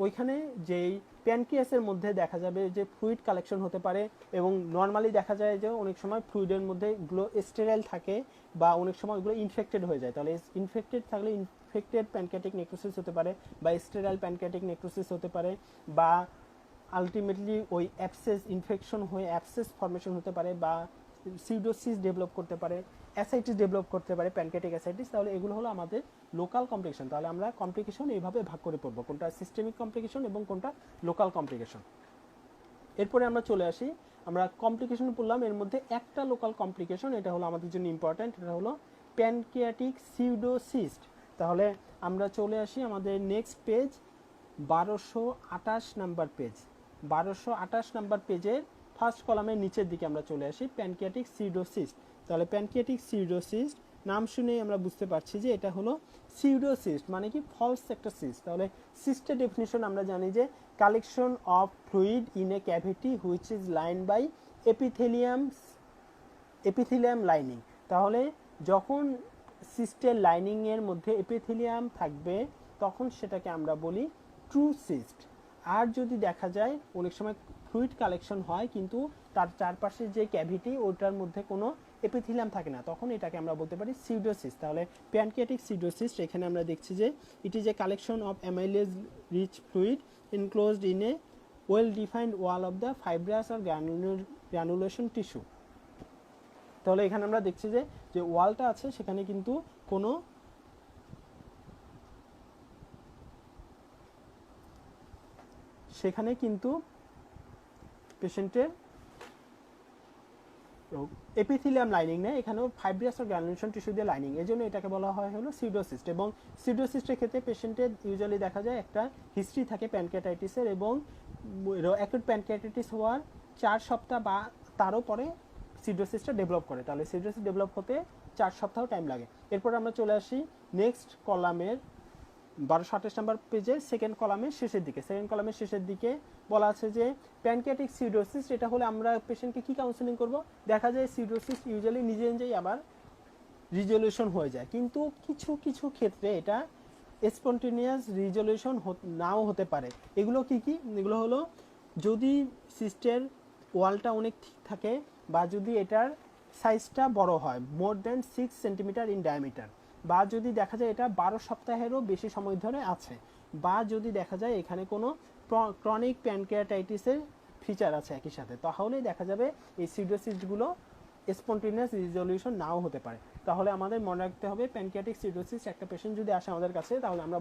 ওইখানে যেই প্যানক্রিয়াসের মধ্যে দেখা যাবে যে ফ্লুইড কালেকশন হতে পারে, এবং নর্মালি দেখা যায় যে অনেক সময় ফ্লুইডের মধ্যে এগুলো স্টেরাইল থাকে, বা অনেক সময় ওগুলো ইনফেক্টেড হয়ে যায়। তাহলে ইনফেক্টেড থাকলে ইনফেক্টেড প্যানক্রিয়াটিক নেক্রোসিস হতে পারে, বা স্টেরাইল প্যানক্রিয়াটিক নেক্রোসিস হতে পারে, বা আলটিমেটলি ওই অ্যাবসেস ইনফেকশন হয়ে অ্যাবসেস ফর্মেশন হতে পারে, বা সিউডোসিস ডেভেলপ করতে পারে, অ্যাসাইটিস ডেভেলপ করতে পারে, প্যানক্রিয়াটিক অ্যাসাইটিস। তাহলে এগুলো হলো আমাদের লোকাল কমপ্লিকেশন। তাহলে আমরা কমপ্লিকেশন এইভাবে ভাগ করে পড়বো, কোনটা সিস্টেমিক কমপ্লিকেশন এবং কোনটা লোকাল কমপ্লিকেশন। এরপরে আমরা চলে আসি, আমরা কমপ্লিকেশন পড়লাম, এর মধ্যে একটা লোকাল কমপ্লিকেশন, এটা হলো আমাদের জন্য ইম্পর্ট্যান্ট, এটা হলো প্যানক্রিয়াটিক সিউডোসিস্ট। তাহলে আমরা চলে আসি আমাদের next page 1228 number page. 1228 number পেজের ফার্স্ট কলামের নিচের দিকে আমরা চলে আসি, প্যানক্রিয়াটিক সিউডোসিস্ট। তাহলে প্যানক্রিয়াটিক সিউডোসিস্ট নাম শুনেই আমরা বুঝতে পারছি যে এটা হলো সিউডোসিস্ট, মানে কি ফলস একটা সিস্ট। তাহলে সিস্টের ডেফিনিশন আমরা জানি যে collection of fluid in a cavity which is line by epithelium lining. তাহলে যখন সিস্টের লাইনিংয়ের মধ্যে এপিথেলিয়াম থাকবে তখন সেটাকে আমরা বলি ট্রু সিস্ট। আর যদি দেখা যায় অনেক সময় ফ্লুইড কালেকশন হয় কিন্তু তার চারপাশে যে ক্যাভিটি ওটার মধ্যে কোনো এপিথেলিয়াম থাকে না, তখন এটাকে আমরা বলতে পারি সিউডোসিস্ট। তাহলে প্যানক্রিয়াটিক সিউডোসিস্ট এখানে আমরা দেখছি যে it is a collection of amylase rich fluid enclosed in a well defined wall of the fibrous or granulation tissue. তাহলে এখানে আমরা দেখছি যে যে ওয়ালটা আছে সেখানে কিন্তু কোনো পেশেন্টের এপিথেলিয়াম লাইনিং নেই, এখানেও ফাইব্রাস ও গ্রানুলেশন টিস্যু দিয়ে লাইনিং, এই জন্য এটাকে বলা হয় হলো সিউডোসিস্ট। এবং সিউডোসিস্টের ক্ষেত্রে পেশেন্টের ইউজুয়ালি দেখা যায় একটা হিস্ট্রি থাকে প্যানক্রিয়াটাইটিসের, এবং অ্যাকুট প্যানক্রিয়াটাইটিস হওয়ার 4 সপ্তাহ বা তারও পরে সিউডোসিস্টটা ডেভেলপ করে। তাহলে সিউডোসিস্ট ডেভেলপ হতে 4 সপ্তাহ টাইম লাগে। এরপর আমরা চলে আসি নেক্সট কলামের 1228 নম্বর পেজের সেকেন্ড কলামের শেষের দিকে। সেকেন্ড কলামের শেষের দিকে বলা আছে যে প্যানক্রিয়াটিক সিউডোসিস্ট, এটা হলে আমরা পেশেন্টকে কি কাউন্সেলিং করব। দেখা যায় সিউডোসিস্ট ইউজুয়ালি নিজে নিজেই আবার রিজলিউশন হয়ে যায়, কিন্তু কিছু কিছু ক্ষেত্রে এটা স্পন্টেনিয়াস রিজলিউশন নাও হতে পারে। এগুলো কি কি? এগুলো হলো যদি সিস্টের ওয়ালটা অনেক ঠিক থাকে, বা যদি এটার সাইজটা বড় হয় more than 6 centimetre in diameter, বা যদি দেখা যায় এটা 12 সপ্তাহেরও বেশি সময় ধরে আছে, বা যদি দেখা যায় এখানে কোনো ক্রনিক প্যানক্রিয়াটাইটিসের ফিচার আছে একই সাথে, তাহলেই দেখা যাবে এই সিউডোসিস্টগুলো স্পন্টেনিয়াস রিজলিউশন নাও হতে পারে। তাহলে আমাদের মনে রাখতে হবে প্যানক্রিয়াটিক সিউডোসিস্ট একটা পেশেন্ট যদি আসে আমাদের কাছে, তাহলে আমরা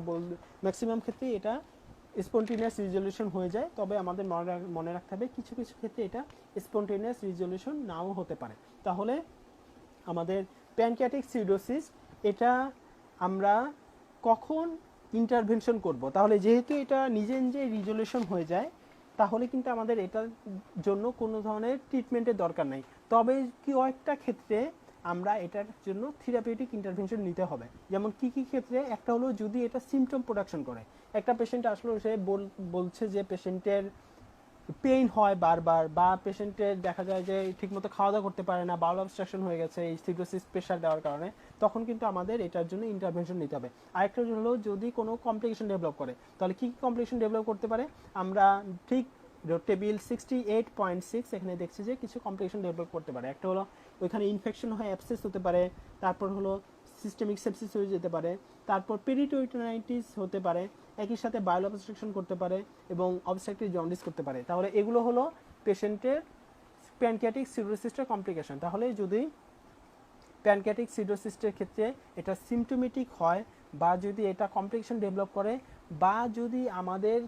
ম্যাক্সিমাম ক্ষেত্রেই এটা স্পন্টেনিয়াস রিজলিউশন হয়ে যায়, তবে আমাদের মনে রাখতে হবে কিছু কিছু ক্ষেত্রে এটা স্পন্টেনিয়াস রিজলিউশন নাও হতে পারে। তাহলে আমাদের প্যানক্রিয়াটিক সিউডোসিস্ট এটা আমরা কখন ইন্টারভেনশন করব? তাহলে যেহেতু এটা নিজে নিজে রিজলিউশন হয়ে যায়, তাহলে কিন্তু আমাদের এটার জন্য কোনো ধরনের ট্রিটমেন্টের দরকার নেই। তবে কয়েকটা ক্ষেত্রে আমরা এটার জন্য থেরাপিউটিক ইন্টারভেনশন নিতে হবে। যেমন কি কি ক্ষেত্রে? একটা হলো যদি এটা সিমটম প্রোডাকশন করে, একটা পেশেন্ট আসলে সে বলছে যে পেশেন্টের পেইন হয় বারবার, বা পেশেন্টের দেখা যায় যে ঠিকমতো খাওয়া দাওয়া করতে পারে না, বাউল অবস্ট্রাকশন হয়ে গেছে এই সিউডোসিস্ট প্রেশার দেওয়ার কারণে, তখন কিন্তু আমাদের এটার জন্য ইন্টারভেনশন নিতে হবে। আরেকটা হলো যদি কোনো কমপ্লিকেশন ডেভেলপ করে, তাহলে কী কী কমপ্লিকেশন ডেভেলপ করতে পারে? আমরা ঠিক টেবিল 68.6 এখানে দেখছি যে কিছু কমপ্লিকেশন ডেভেলপ করতে পারে। একটা হলো ওইখানে ইনফেকশন হয়ে অ্যাবসেস হতে পারে, তারপর হলো সিস্টেমিক সেপসিস হয়ে যেতে পারে, তারপর পেরিটোনিটাইটিস হতে পারে, একই সাথে বায়োল অবস্ট্রাকশন করতে পারে, এবং অবস্ট্রাকটিভ জন্ডিস করতে পারে। তাহলে এগুলো হলো পেশেন্টের প্যানক্রিয়াটিক সিউডোসিস্টের কমপ্লিকেশন। তাহলে যদি প্যানক্রিয়াটিক সিউডোসিস্টের ক্ষেত্রে এটা সিমটোমেটিক হয়, বা যদি এটা কমপ্লিকেশন ডেভেলপ করে, বা যদি আমাদের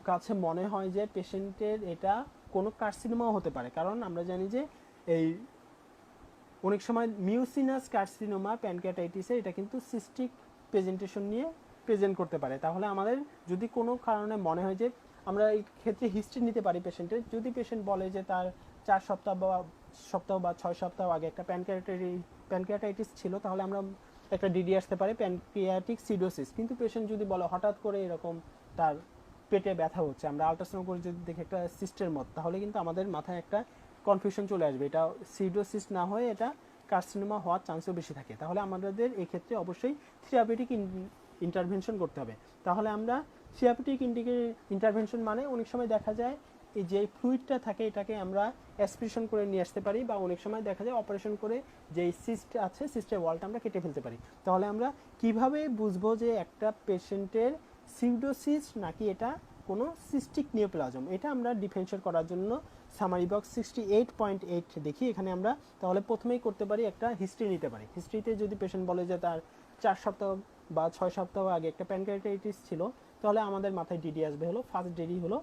কাছে মনে হয় যে পেশেন্টের এটা কোনো কার্সিনোমাও হতে পারে, কারণ আমরা জানি যে এই অনেক সময় মিউসিনাস কার্সিনোমা প্যানক্রিয়াটাইটিসে এটা কিন্তু সিস্টিক প্রেজেন্টেশন নিয়ে প্রেজেন্ট করতে পারে। তাহলে আমাদের যদি কোনো কারণে মনে হয় যে আমরা এই ক্ষেত্রে হিস্ট্রি নিতে পারি পেশেন্টের, যদি পেশেন্ট বলে যে তার 4 সপ্তাহ বা 6 সপ্তাহ আগে একটা প্যানক্রিয়াটাইটিস ছিল, তাহলে আমরা একটা ডিডি আসতে পারে প্যানক্রিয়াটিক সিউডোসিস। কিন্তু পেশেন্ট যদি বলে হঠাৎ করে এরকম তার পেটে ব্যথা হচ্ছে, আমরা আল্ট্রাসাউন্ড করে যদি দেখি একটা সিস্টের মত, তাহলে কিন্তু আমাদের মাথায় একটা কনফিউশন চলে আসবে, এটা সিউডোসিস না হয়ে এটা কার্সিনোমা হওয়ার চান্সও বেশি থাকে। তাহলে আমাদের এই ক্ষেত্রে অবশ্যই থেরাপিউটিক ইন্টারভেনশন করতে হবে। তাহলে আমরা থেরাপিউটিক ইন্টারভেনশন মানে অনেক সময় দেখা যায় এই যে ফ্লুইডটা থাকে এটাকে আমরা অ্যাসপিরেশন করে নিয়ে আসতে পারি, বা অনেক সময় দেখা যায় অপারেশন করে যে সিস্ট আছে সিস্টের ওয়ালটা আমরা কেটে ফেলতে পারি। তাহলে আমরা কিভাবে বুঝবো যে একটা পেশেন্টের সিউডোসিস্ট নাকি এটা কোনো সিস্টিক নিওপ্লাজম? এটা আমরা ডিফারেনশিয়েট করার জন্য সামারি বক্স 68.8 দেখি। এখানে আমরা তাহলে প্রথমেই করতে পারি একটা হিস্ট্রি নিতে পারি। হিস্ট্রিতে যদি পেশেন্ট বলে যে তার 4 সপ্তাহ বা 6 সপ্তাহ আগে একটা প্যানক্রিয়াটাইটিস ছিল, তাহলে আমাদের মাথায় ডিডি আসবে হলো ফার্স্ট ডিডি হলো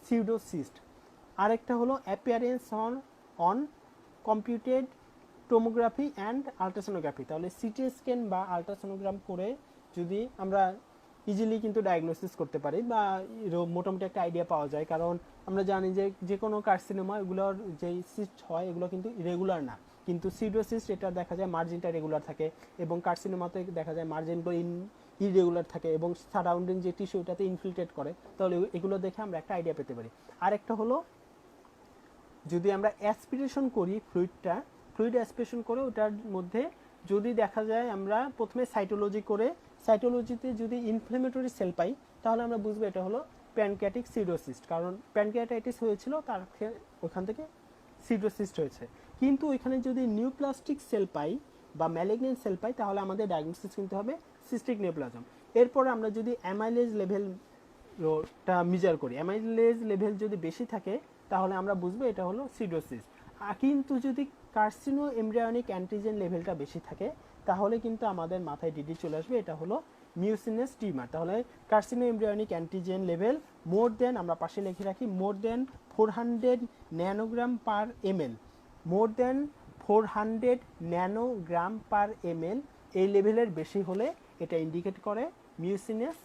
সিউডোসিস্ট। আরেকটা হলো appearance on computed tomography and ultrasonography. তাহলে সিটি স্ক্যান বা আলট্রাসোনোগ্রাম করে যদি আমরা ইজিলি কিন্তু ডায়াগনোসিস করতে পারি, বা মোটামুটি একটা আইডিয়া পাওয়া যায়। কারণ আমরা জানি যে যে কোনো কার্সিনোমা এগুলোর যেই সিস্ট হয় এগুলো কিন্তু ইরেগুলার না, কিন্তু সিডোসিস্ট এটা দেখা যায় মার্জিনটা রেগুলার থাকে, এবং কার্সিনোমাতে দেখা যায় মার্জিনগুলো ইরেগুলার থাকে এবং সারাউন্ডিং যে টিস্যু ওটাতে ইনফিল্ট্রেট করে। তাহলে এগুলো দেখে আমরা একটা আইডিয়া পেতে পারি। আরেকটা হলো যদি আমরা অ্যাসপিরেশন করি ফ্লুইড অ্যাসপিরেশন করে ওটার মধ্যে যদি দেখা যায় আমরা প্রথমে সাইটোলজি করে সাইটোলজিতে যদি ইনফ্লেমেটরি সেল পাই তাহলে আমরা বুঝবো এটা হলো প্যানক্রিয়াটিক সিডোসিস্ট, কারণ প্যানক্রিয়াটাইটিস হয়েছিল তার ওখান থেকে সিডোসিস্ট হয়েছে। কিন্তু এখানে যদি নিউপ্লাস্টিক সেল পাই বা ম্যালিগনেন্ট সেল পাই তাহলে আমাদের ডায়াগনোসিস কিন্তু হবে সিস্টিক নিউপ্লাজম। এরপর আমরা যদি অ্যামাইলেজ লেভেলটা মেজার করি, অ্যামাইলেজ লেভেল যদি বেশি থাকে তাহলে আমরা বুঝবো এটা হলো সিডোসিস। কিন্তু যদি কার্সিনো এমব্রায়োনিক অ্যান্টিজেন লেভেলটা বেশি থাকে তাহলে কিন্তু আমাদের মাথায় ডিডি চলে আসবে এটা হলো মিউসিনাস টিউমার। তাহলে কার্সিনো এমব্রায়োনিক অ্যান্টিজেন লেভেল মোর দেন, আমরা পাশে লিখে রাখি, মোর দেন 400 ন্যানোগ্রাম পার এমএল, মোর দেন 400 ন্যানোগ্রাম পার এমএল এই লেভেলের বেশি হলে এটা ইন্ডিকেট করে মিউসিনাস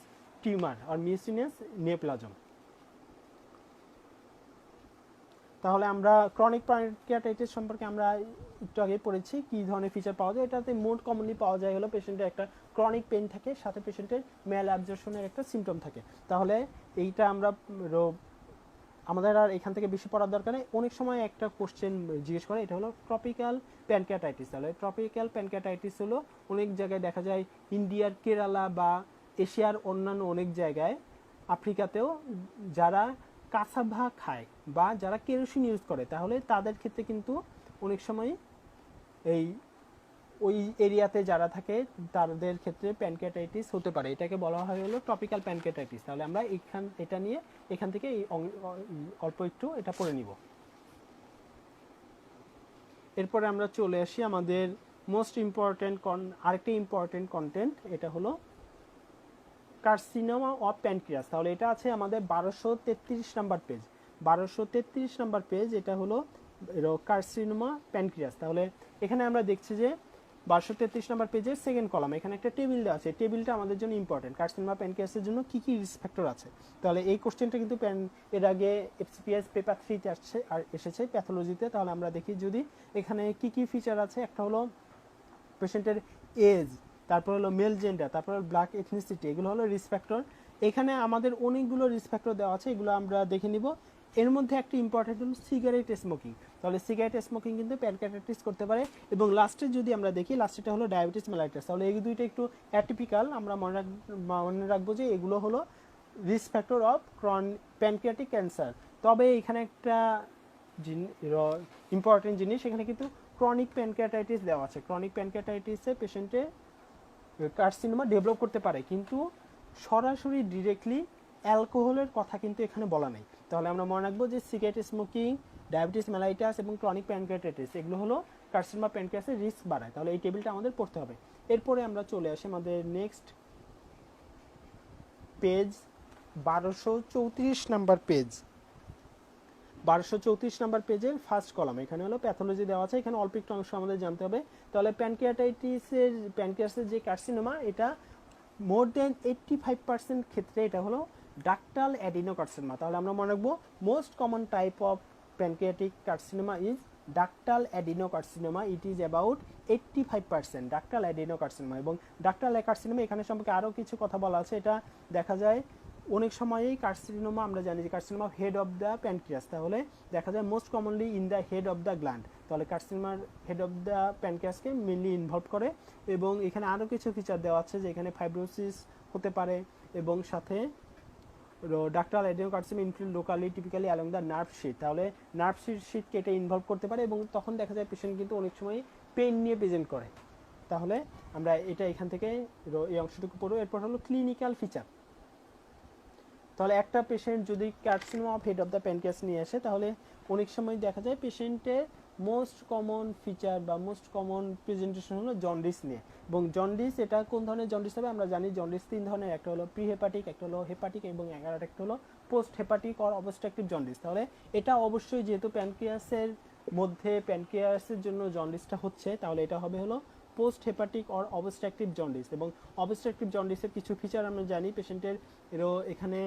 টিউমার আর মিউসিনাস নেপ্লাজম। তাহলে আমরা ক্রনিক প্যানক্রিয়াটাইটিস সম্পর্কে আমরা একটু আগে পড়েছি কি ধরনের ফিচার পাওয়া যায়। এটাতে মোট কমনলি পাওয়া যায় হলো পেশেন্টের একটা ক্রনিক পেন থাকে, সাথে পেশেন্টের ম্যাল অ্যাবজর্পশনের একটা সিমটম থাকে। তাহলে এইটা আমরা আমাদের আর এখান থেকে বেশি পড়ার দরকার নেই। অনেক সময় একটা কোশ্চেন জিজ্ঞেস করে এটা হলো ট্রপিক্যাল প্যানক্রিয়াটাইটিস। তাহলে ট্রপিক্যাল প্যানক্রিয়াটাইটিস হলো অনেক জায়গায় দেখা যায়, ইন্ডিয়ার কেরালা বা এশিয়ার অন্যান্য অনেক জায়গায়, আফ্রিকাতেও যারা কাসাভা খায় বা যারা কেরোসিন ইউজ করে তাহলে তাদের ক্ষেত্রে কিন্তু অনেক সময় এই ওই এরিয়াতে যারা থাকে তাদের ক্ষেত্রে প্যানক্রিয়াটাইটিস হতে পারে। এটাকে বলা হয় হলো ট্রপিক্যাল প্যানক্রিয়াটাইটিস। তাহলে আমরা এটা নিয়ে এখান থেকে এই অল্প একটু এটা পড়ে নিব। এরপরে আমরা চলে আসি আমাদের মোস্ট ইম্পর্টেন্ট আরেকটি ইম্পর্টেন্ট কন্টেন্ট, এটা হলো কার্সিনোমা অফ প্যানক্রিয়াস। তাহলে এটা আছে আমাদের 1233 নাম্বার পেজ, 1233 নাম্বার পেজ, এটা হলো কার্সিনোমা প্যানক্রিয়াস। তাহলে এখানে আমরা দেখছি যে 1233 নাম্বার পেজের সেকেন্ড কলাম এখানে একটা টেবিল দেওয়া আছে। টেবিলটা আমাদের জন্য ইম্পর্টেন্ট, কার্সিনোমা প্যানক্রিয়াসের জন্য কি কি রিস্ক ফ্যাক্টর আছে। তাহলে এই কোশ্চেনটা কিন্তু এর আগে এফসিপিএস পেপার 3 তে আসছে আর এসেছে প্যাথোলজিতে। তাহলে আমরা দেখি যদি এখানে কি কি ফিচার আছে। একটা হলো পেশেন্টের এজ, তারপর হলো মেল জেন্ডার, তারপর হলো ব্ল্যাক এথনিসিটি, এগুলো হলো রিস্ক ফ্যাক্টর। এখানে আমাদের অনেকগুলো রিস্ক ফ্যাক্টর দেওয়া আছে, এগুলো আমরা দেখে নিব। এর মধ্যে একটা ইম্পর্টেন্ট হলো সিগারেট স্মোকিং। তাহলে সিগারেট স্মোকিং কিন্তু প্যানক্রিয়াটাইটিস করতে পারে। এবং লাস্টে যদি আমরা দেখি, লাস্টেটা হলো ডায়াবেটিস মেলাইটাস। তাহলে এই দুইটা একটু অ্যাটিপিক্যাল, আমরা মনে রাখবো যে এগুলো হলো risk factor of pancreatic cancer. তবে এখানে একটা ইম্পর্টেন্ট জিনিস, এখানে কিন্তু ক্রনিক প্যানক্রিয়াটাইটিস দেওয়া আছে। ক্রনিক প্যানক্রিয়াটাইটিসে পেশেন্টে কার্সিনোমা ডেভেলপ করতে পারে, কিন্তু সরাসরি ডিরেক্টলি অ্যালকোহলের কথা কিন্তু এখানে বলা নেই। তাহলে আমরা মনে রাখবো যে সিগারেট স্মোকিং, ডায়াবেটিস মেলাইটাস এবং ক্রনিক প্যানক্রিয়াটাইটিস এগুলো হলো কার্সিনোমা প্যানক্রিয়াসের রিস্ক বাড়ায়। তাহলে এই টেবিলটা আমাদের পড়তে হবে। এরপরে আমরা চলে আসি আমাদের next page, 1234 number page. 1234 number পেজের ফার্স্ট কলাম এখানে হলো প্যাথোলজি দেওয়া আছে। এখানে অল্প একটু অংশ আমাদের জানতে হবে। তাহলে প্যানক্রিয়াসের যে কার্সিনোমা এটা মোর দেন 85% ক্ষেত্রে এটা হলো ডাক্টাল অ্যাডিনোকার্সিনোমা। তাহলে আমরা মনে রাখবো most common type of pancreatic carcinoma is ductal adenocarcinoma. It is about 85% ductal adenocarcinoma. এবং ডাক্টাল কার্সিনোমা এখানে সম্পর্কে আরও কিছু কথা বলা আছে। এটা দেখা যায় অনেক সময়ই কার্সিনোমা, আমরা জানি যে carcinoma head of the pancreas, তাহলে দেখা যায় most commonly in the head of the gland. তাহলে কার্সিনোমার হেড অফ দ্য প্যানক্রিয়াসকে মেনলি ইনভলভ করে। এবং এখানে আরও কিছু ফিচার দেওয়া আছে যে এখানে ফাইব্রোসিস হতে পারে এবং সাথে ductal adenocarcinoma include locally typically along the nerve sheath. তাহলে নার্ভ শিটকে এটা ইনভলভ করতে পারে এবং তখন দেখা যায় পেশেন্ট কিন্তু অনেক সময় পেন নিয়ে প্রেজেন্ট করে। তাহলে আমরা এটা এখান থেকে এই অংশটুকু পড়ব। এরপর হলো ক্লিনিক্যাল ফিচার। তাহলে একটা পেশেন্ট যদি carcinoma of head of the pancreas নিয়ে আসে তাহলে অনেক সময় দেখা যায় পেশেন্টের মোস্ট কমন ফিচার বা মোস্ট কমন প্রেজেন্টেশন হলো জন্ডিস নিয়ে। এবং জন্ডিস এটা কোন ধরনের জন্ডিস হবে আমরা জানি, জন্ডিস 3 ধরনের, একটা হলো প্রি হেপাটিক, একটা হলো হেপাটিক এবং একটা হলো post hepatic or obstructive jaundice. তাহলে এটা অবশ্যই যেহেতু প্যানক্রিয়াসের মধ্যে প্যানক্রিয়াসের জন্য জন্ডিসটা হচ্ছে, তাহলে এটা হবে হলো post hepatic or obstructive jaundice. এবং অবস্ট্রাকটিভ জন্ডিসের কিছু ফিচার আমরা জানি, পেশেন্টের এখানে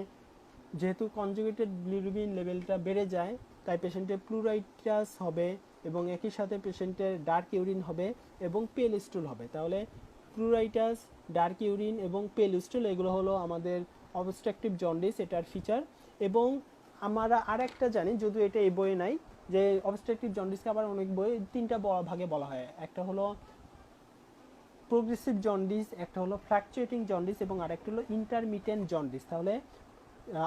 যেহেতু কনজুগেটেড বিলিরুবিন লেভেলটা বেড়ে যায় তাই পেশেন্টের প্লুরাইটাস হবে, এবং একই সাথে পেশেন্টের ডার্ক ইউরিন হবে এবং পেল স্টুল হবে। তাহলে প্লুরাইটাস, ডার্ক ইউরিন এবং পেল স্টুল এগুলো হলো আমাদের অবস্ট্রাকটিভ জন্ডিস, এটার ফিচার। এবং আমরা আরেকটা জানি, যদিও এটা এই বইয়ে নাই, যে অবস্ট্রাকটিভ জন্ডিসকে আবার অনেক বইয়ে 3টা ভাগে বলা হয়। একটা হলো প্রোগ্রেসিভ জন্ডিস, একটা হলো ফ্লাকচুয়েটিং জন্ডিস এবং আরেকটা হলো ইন্টারমিটেন্ট জন্ডিস। তাহলে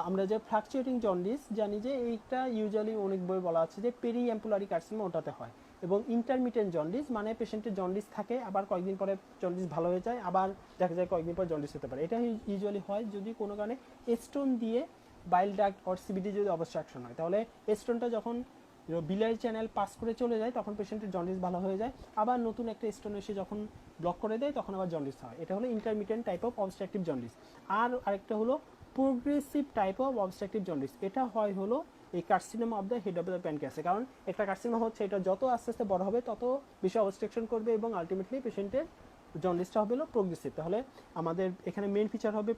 আমরা যে ফ্লাকচুয়েটিং জন্ডিস জানি যে এইটা ইউজুয়ালি অনেক বই বলা আছে যে পেরি অ্যাম্পুলারি কার্সিনোমা ওটাতে হয়। এবং ইন্টারমিটেন্ট জন্ডিস মানে পেশেন্টের জন্ডিস থাকে, আবার কয়েকদিন পরে জন্ডিস ভালো হয়ে যায়, আবার দেখা যায় কয়েকদিন পর জন্ডিস হতে পারে। এটা ইউজুয়ালি হয় যদি কোনো কারণে স্টোন দিয়ে বাইল ডাক্ট অর সিবিডি যদি অবস্ট্রাকশন হয়। তাহলে স্টোনটা যখন বিলারি চ্যানেল পাস করে চলে যায় তখন পেশেন্টের জন্ডিস ভালো হয়ে যায়, আবার নতুন একটা স্টোন এসে যখন ব্লক করে দেয় তখন আবার জন্ডিস হয়। এটা হলো intermittent type of obstructive jaundice. আর আরেকটা হলো progressive type of obstructive jaundice. এটা হয় হলো এই carcinoma of the head of the প্যানক্রিয়াসে। কারণ একটা কার্সিনোমা হচ্ছে, এটা যত আস্তে আস্তে বড় হবে তত বেশি অবস্ট্রাকশন করবে এবং আলটিমেটলি পেশেন্টের জন্ডিসটা হবে হলো প্রোগ্রেসিভ। তাহলে আমাদের এখানে মেন ফিচার হবে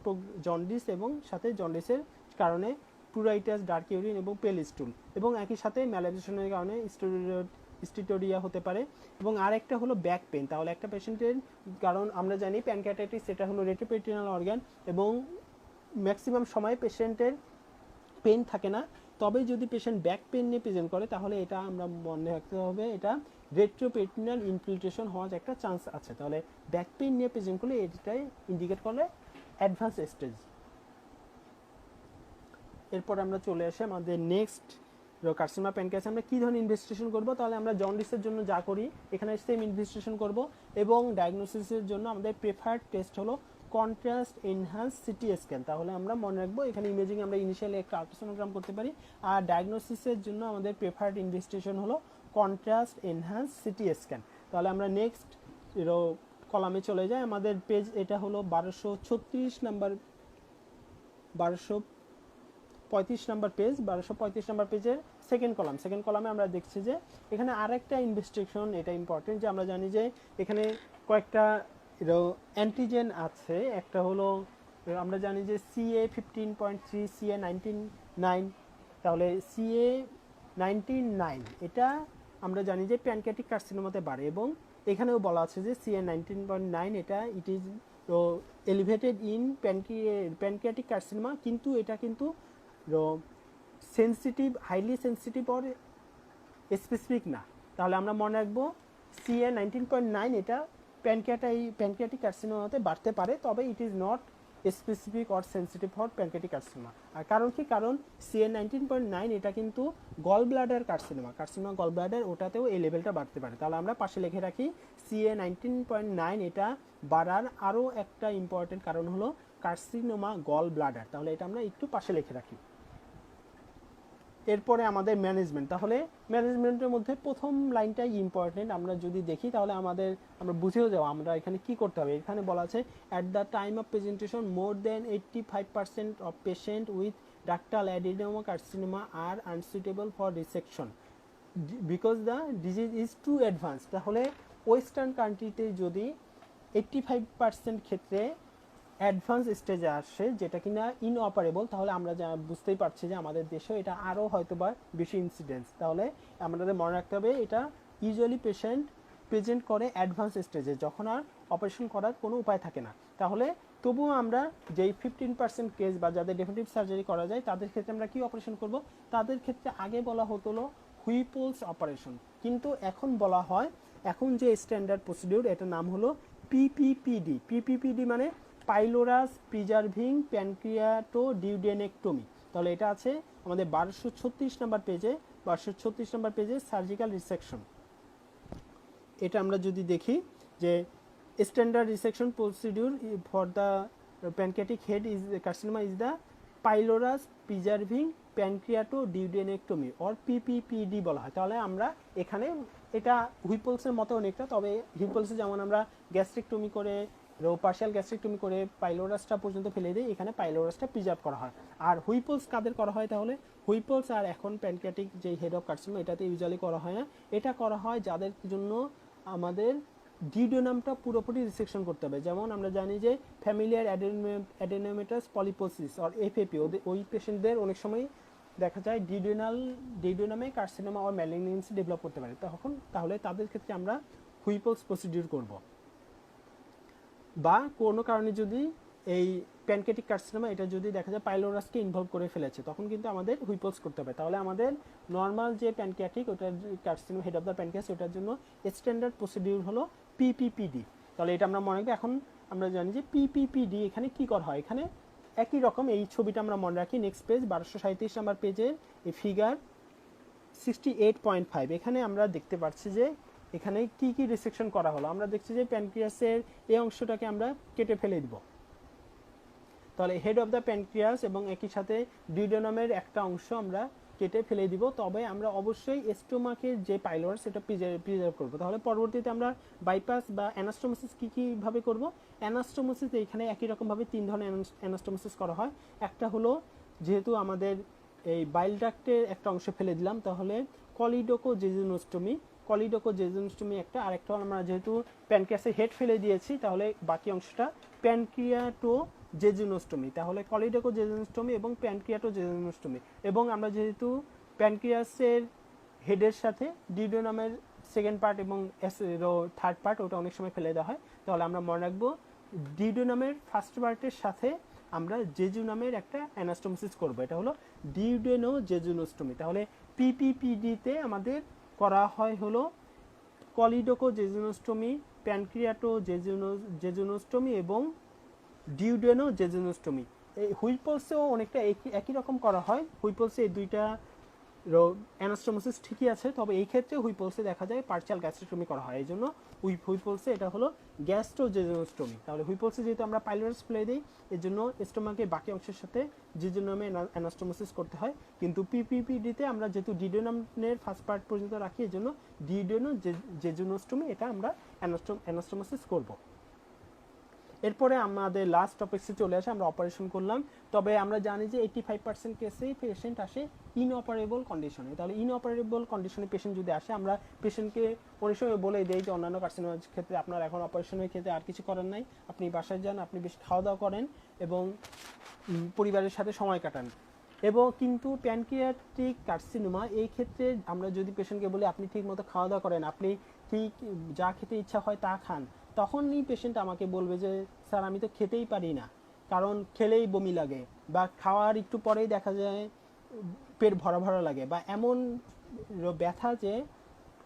জন্ডিস এবং সাথে জন্ডিসের কারণে প্লুরাইটাস, ডার্ক ইউরিন এবং পেল স্টুল, এবং একই সাথে ম্যালাবজেশনের কারণে স্টিটোরিয়া হতে পারে। এবং আরেকটা হলো ব্যাক পেন। তাহলে একটা পেশেন্টের, কারণ আমরা জানি প্যানক্রিয়াটাইটিস এটা হলো রেট্রোপেরিটোনিয়াল অর্গান এবং ম্যাক্সিমাম সময় পেশেন্টের পেন থাকে না, তবে যদি পেশেন্ট ব্যাক পেন নিয়ে প্রেজেন্ট করে তাহলে এটা আমরা মনে রাখতে হবে এটা রেট্রোপেরিটোনিয়াল ইনফিল্ট্রেশন হওয়ার একটা চান্স আছে। তাহলে ব্যাক পেন নিয়ে প্রেজেন্ট করলে এটাই ইন্ডিকেট করলে অ্যাডভান্স স্টেজ। এরপর আমরা চলে আসি আমাদের নেক্সট কার্সিনোমা প্যানক্রিয়াসে আমরা কী ধরনের ইনভেস্টিগেশন করব। তাহলে আমরা জন্ডিসের জন্য যা করি এখানে সেম ইনভেস্টিগেশন করব, এবং ডায়াগনোসিসের জন্য আমাদের প্রেফার্ড টেস্ট হলো কন্ট্রাস্ট এনহান্স সিটি স্ক্যান। তাহলে আমরা মনে রাখবো এখানে ইমেজিং আমরা ইনিশিয়ালি একটা আলট্রাসোনোগ্রাম করতে পারি, আর ডায়াগনোসিসের জন্য আমাদের প্রেফার্ড ইনভেস্টিগেশন হলো কন্ট্রাস্ট এনহান্স সিটি স্ক্যান। তাহলে আমরা নেক্সট কলামে চলে যাই। আমাদের পেজ এটা হলো 1236 নাম্বার 1235 নাম্বার পেজ, 1235 নাম্বার পেজের সেকেন্ড কলামে আমরা দেখছি যে এখানে আরেকটা ইনভেস্টিগেশন, এটা ইম্পর্টেন্ট যে আমরা জানি যে এখানে কয়েকটা অ্যান্টিজেন আছে। একটা হলো আমরা জানি যে CA15.3, CA19.9। তাহলে CA19.9 এটা আমরা জানি যে প্যানক্রিয়াটিক কার্সিনোমাতে বাড়ে, এবং এখানেও বলা আছে যে CA19.9 এটা it is elevated in pancreatic carcinoma, কিন্তু এটা কিন্তু sensitive, highly sensitive or specific না। তাহলে আমরা মনে রাখবো CA19.9 এটা প্যানক্রিয়াটিক কার্সিনোমাতে বাড়তে পারে, তবে it is not specific or sensitive for pancreatic carcinoma. আর কারণ কি, কারণ CA19.9 এটা কিন্তু gall bladder carcinoma gall bladder, ওটাতেও এই লেভেলটা বাড়তে পারে। তাহলে আমরা পাশে লিখে রাখি CA19.9 এটা বাড়ার আরও একটা ইম্পর্টেন্ট কারণ হলো কার্সিনোমা গল ব্লাডার। তাহলে এটা আমরা একটু পাশে লিখে রাখি। এরপরে আমাদের ম্যানেজমেন্ট। তাহলে ম্যানেজমেন্টের মধ্যে প্রথম লাইনটাই ইম্পর্টেন্ট। আমরা যদি দেখি তাহলে আমরা বুঝেও যাবো আমরা এখানে কি করতে হবে। এখানে বলা আছে at the time of presentation more than 85% of patient with ductal adenoma carcinoma are unsuitable for resection because the disease is too advance. তাহলে ওয়েস্টার্ন কান্ট্রিতে যদি 85% ক্ষেত্রে অ্যাডভান্স স্টেজে আসে যেটা কিনা ইনঅপারেবল, তাহলে আমরা যা বুঝতেই পারছি যে আমাদের দেশেও এটা আরও হয়তো বা বেশি ইনসিডেন্স। তাহলে আমাদের মনে রাখতে হবে এটা ইউজুয়ালি পেশেন্ট প্রেজেন্ট করে অ্যাডভান্স স্টেজে, যখন আর অপারেশন করার কোনো উপায় থাকে না। তাহলে তবুও আমরা যেই 15% কেস বা যাদের ডেফিনিটিভ সার্জারি করা যায় তাদের ক্ষেত্রে আমরা কি অপারেশন করব, তাদের ক্ষেত্রে আগে বলা হতো হুইপলস অপারেশন, কিন্তু এখন বলা হয়, এখন যে স্ট্যান্ডার্ড প্রসিডিউর এটার নাম হলো পিপিপিডি মানে পাইলোরাস প্রিজার্ভিং প্যানক্রিয়াটোডিউডেনেক্টমি। তাহলে এটা আছে আমাদের 1236 নাম্বার পেজে সার্জিক্যাল রিসেকশন। এটা আমরা যদি দেখি যে standard resection procedure for the pancreatic head is carcinoma is the pylorus preserving pancreatoduodenectomy or PPPD বলা হয়। তাহলে আমরা এখানে এটা হুইপলসের মতো অনেকটা, তবে হুইপলসে যেমন আমরা গ্যাস্ট্রিকটমি করে পার্শিয়াল গ্যাস্ট্রিকটমি করে পাইলোরাসটা পর্যন্ত ফেলে দিই, এখানে পাইলোরাসটা প্রিজার্ভ করা হয়। আর হুইপলস কাদের করা হয়, তাহলে হুইপলস আর এখন প্যানক্রিয়াটিক যে হেড অফ কার্সিনোমা এটাতে ইউজুয়ালি করা হয় না, এটা করা হয় যাদের জন্য আমাদের ডিউডেনামটা পুরোপুরি রিসেকশন করতে হবে। যেমন আমরা জানি যে ফ্যামিলিয়ার অ্যাডেনোমেটাস পলিপোসিস অর এফএপি, ওই পেশেন্টদের অনেক সময় দেখা যায় ডিউডেনামে কার্সিনোমা আর ম্যালিগন্যান্সি ডেভেলপ করতে পারে, তাহলে তাদের ক্ষেত্রে আমরা হুইপলস প্রসিডিউর করব। বা কোনো কারণে যদি এই প্যানক্রিয়াটিক কার্সিনোমা এটা যদি দেখা যায় পাইলোরাসকে ইনভলভ করে ফেলেছে, তখন কিন্তু আমাদের হুইপলস করতে হবে। তাহলে আমাদের নর্মাল যে প্যানক্রিয়াটিক ওটার carcinoma head of the pancreas, ওটার জন্য স্ট্যান্ডার্ড প্রসিডিউর হলো পিপিপিডি। তাহলে এটা আমরা মনে রাখবো। এখন আমরা জানি যে পিপিপিডি এখানে কি করা হয়, এখানে একই রকম এই ছবিটা আমরা মনে রাখি। নেক্সট পেজ 1237 নাম্বার পেজের এই ফিগার 68.5, এখানে আমরা দেখতে পাচ্ছি যে এখানে কি কি রিসেকশন করা হলো। আমরা দেখছি যে প্যানক্রিয়াসের এই অংশটাকে আমরা কেটে ফেলে দিব। তাহলে হেড অফ দ্য প্যানক্রিয়াস এবং একই সাথে ডিউডেনামের একটা অংশ আমরা কেটে ফেলে দিব। তবে আমরা অবশ্যই স্টোমাকের যে পাইলোরাস সেটা প্রিজার্ভ করব। তাহলে পরবর্তীতে আমরা বাইপাস বা অ্যানাস্টোমোসিস কীভাবে করব। অ্যানাস্টোমোসিস এখানে একই রকমভাবে 3 ধরনের অ্যানাস্টোমোসিস করা হয়। একটা হলো যেহেতু আমাদের এই বাইল ডাক্টের একটা অংশ ফেলে দিলাম, তাহলে কলিডোকোজেজনোস্টোমি একটা। আরেকটা আমরা যেহেতু প্যানক্রিয়াসের হেড ফেলে দিয়েছি, তাহলে বাকি অংশটা প্যানক্রিয়াটোজেজনোস্টোমি। তাহলে কলিডোকোজেজনোস্টোমি এবং প্যানক্রিয়াটোজেজনোস্টোমি। এবং আমরা যেহেতু প্যানক্রিয়াসের হেডের সাথে ডিউডেনামের সেকেন্ড পার্ট এবং থার্ড পার্ট ওটা অনেক সময় ফেলে দেওয়া হয়, তাহলে আমরা মনে রাখবো ডিউডেনামের ফার্স্ট পার্টের সাথে আমরা জেজুনামের একটা অ্যানাস্টোমোসিস করব। এটা হলো ডিউডেনোজেজনোস্টোমি। তাহলে পিপিপিডিতে আমাদের করা হয় হলো কলিডোকোজেজনোস্টোমি, প্যানক্রিয়াটোজেজনোস্টোমি এবং ডিউডেনোজেজনোস্টোমি। এই হুইপলসেও অনেকটা একই রকম করা হয়। হুইপলসে এই দুইটা অ্যানাস্টোমোসিস ঠিকই আছে, তবে এই ক্ষেত্রে হুইপলসে দেখা যায় পার্শিয়াল গ্যাস্ট্রেক্টমি করা হয়। এই জন্য হুইপলসে এটা হলো গ্যাস্ট্রোজেজনোস্টোমি। তাহলে হুইপলসে যেহেতু আমরা পাইলোরাস ফেলে দিই, এর জন্য স্টোমাকে বাকি অংশের সাথে জেজুনামে অ্যানাস্টোমোসিস করতে হয়। কিন্তু পিপিপিডিতে আমরা যেহেতু ডিউডেনামের ফার্স্ট পার্ট পর্যন্ত রাখি, এর জন্য ডিউডেনোজেজনোস্টোমি এটা আমরা অ্যানাস্টোমোসিস করব। এরপরে আমাদের লাস্ট টপিক্সে চলে আসে, আমরা অপারেশন করলাম। তবে আমরা জানি যে 85% কেসেই পেশেন্ট আসে ইনঅপারেবল কন্ডিশনে। তাহলে ইনঅপারেবল কন্ডিশনে পেশেন্ট যদি আসে, আমরা পেশেন্টকে অনেক সময় বলে দেই যে অন্যান্য কার্সিনোমার ক্ষেত্রে আপনার এখন অপারেশনের ক্ষেত্রে আর কিছু করার নাই, আপনি বাসায় যান, আপনি বেশি খাওয়া দাওয়া করেন এবং পরিবারের সাথে সময় কাটান। এবং কিন্তু প্যানক্রিয়াটিক কার্সিনোমা এই ক্ষেত্রে আমরা যদি পেশেন্টকে বলি আপনি ঠিক মতো খাওয়া দাওয়া করেন, আপনি ঠিক যা খেতে ইচ্ছা হয় তা খান, তখনই পেশেন্ট আমাকে বলবে যে স্যার আমি তো খেতেই পারি না, কারণ খেলেই বমি লাগে, বা খাওয়ার একটু পরেই দেখা যায় পেট ভরা ভরা লাগে, বা এমন ব্যথা যে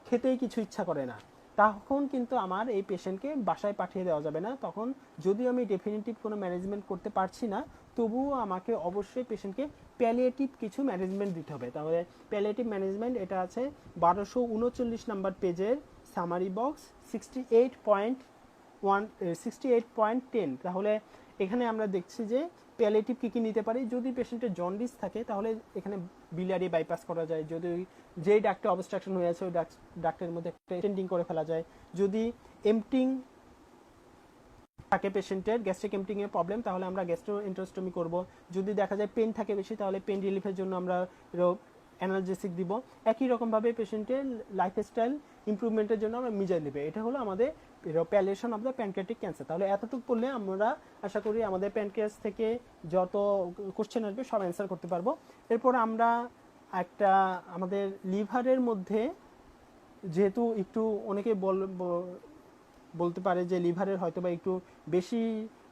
খেতেই কিছু ইচ্ছা করে না। তখন কিন্তু আমার এই পেশেন্টকে বাসায় পাঠিয়ে দেওয়া যাবে না। তখন যদিও আমি ডেফিনিটিভ কোনো ম্যানেজমেন্ট করতে পারছি না, তবুও আমাকে অবশ্যই পেশেন্টকে প্যালিয়েটিভ কিছু ম্যানেজমেন্ট দিতে হবে। তাহলে প্যালিয়েটিভ ম্যানেজমেন্ট এটা আছে 1239 নাম্বার পেজের সামারি বক্স 68.10। তাহলে এখানে আমরা দেখছি যে প্যালিয়েটিভ কী কী নিতে পারি। যদি পেশেন্টের জন্ডিস থাকে তাহলে এখানে biliary বাইপাস করা যায়, যদি যেই ডাক্তার অবস্ট্রাকশন হয়ে আছে ওই ডাক্তারের মধ্যে একটা স্টেন্টিং করে ফেলা যায়। যদি এমটিং থাকে পেশেন্টের, গ্যাস্ট্রিক এমটিং এর প্রবলেম, তাহলে আমরা গ্যাস্ট্রোএন্টেরোস্টমি করব। যদি দেখা যায় পেন থাকে বেশি, তাহলে পেন রিলিফের জন্য আমরা অ্যানালজেসিক দিব। একই রকমভাবে পেশেন্টের লাইফস্টাইল ইমপ্রুভমেন্টের জন্য আমরা মিজাইল নেবে। এটা হলো আমাদের প্যালিয়েশন অফ দ্য প্যানক্রিয়াটিক ক্যান্সার। তাহলে এতটুকু পড়লে আমরা আশা করি আমাদের প্যানক্রিয়াস থেকে যত কোশ্চেন আসবে সব অ্যান্সার করতে পারবো। এরপর আমরা একটা আমাদের লিভারের মধ্যে, যেহেতু একটু অনেকে বলতে পারে যে লিভারের হয়তো বা একটু বেশি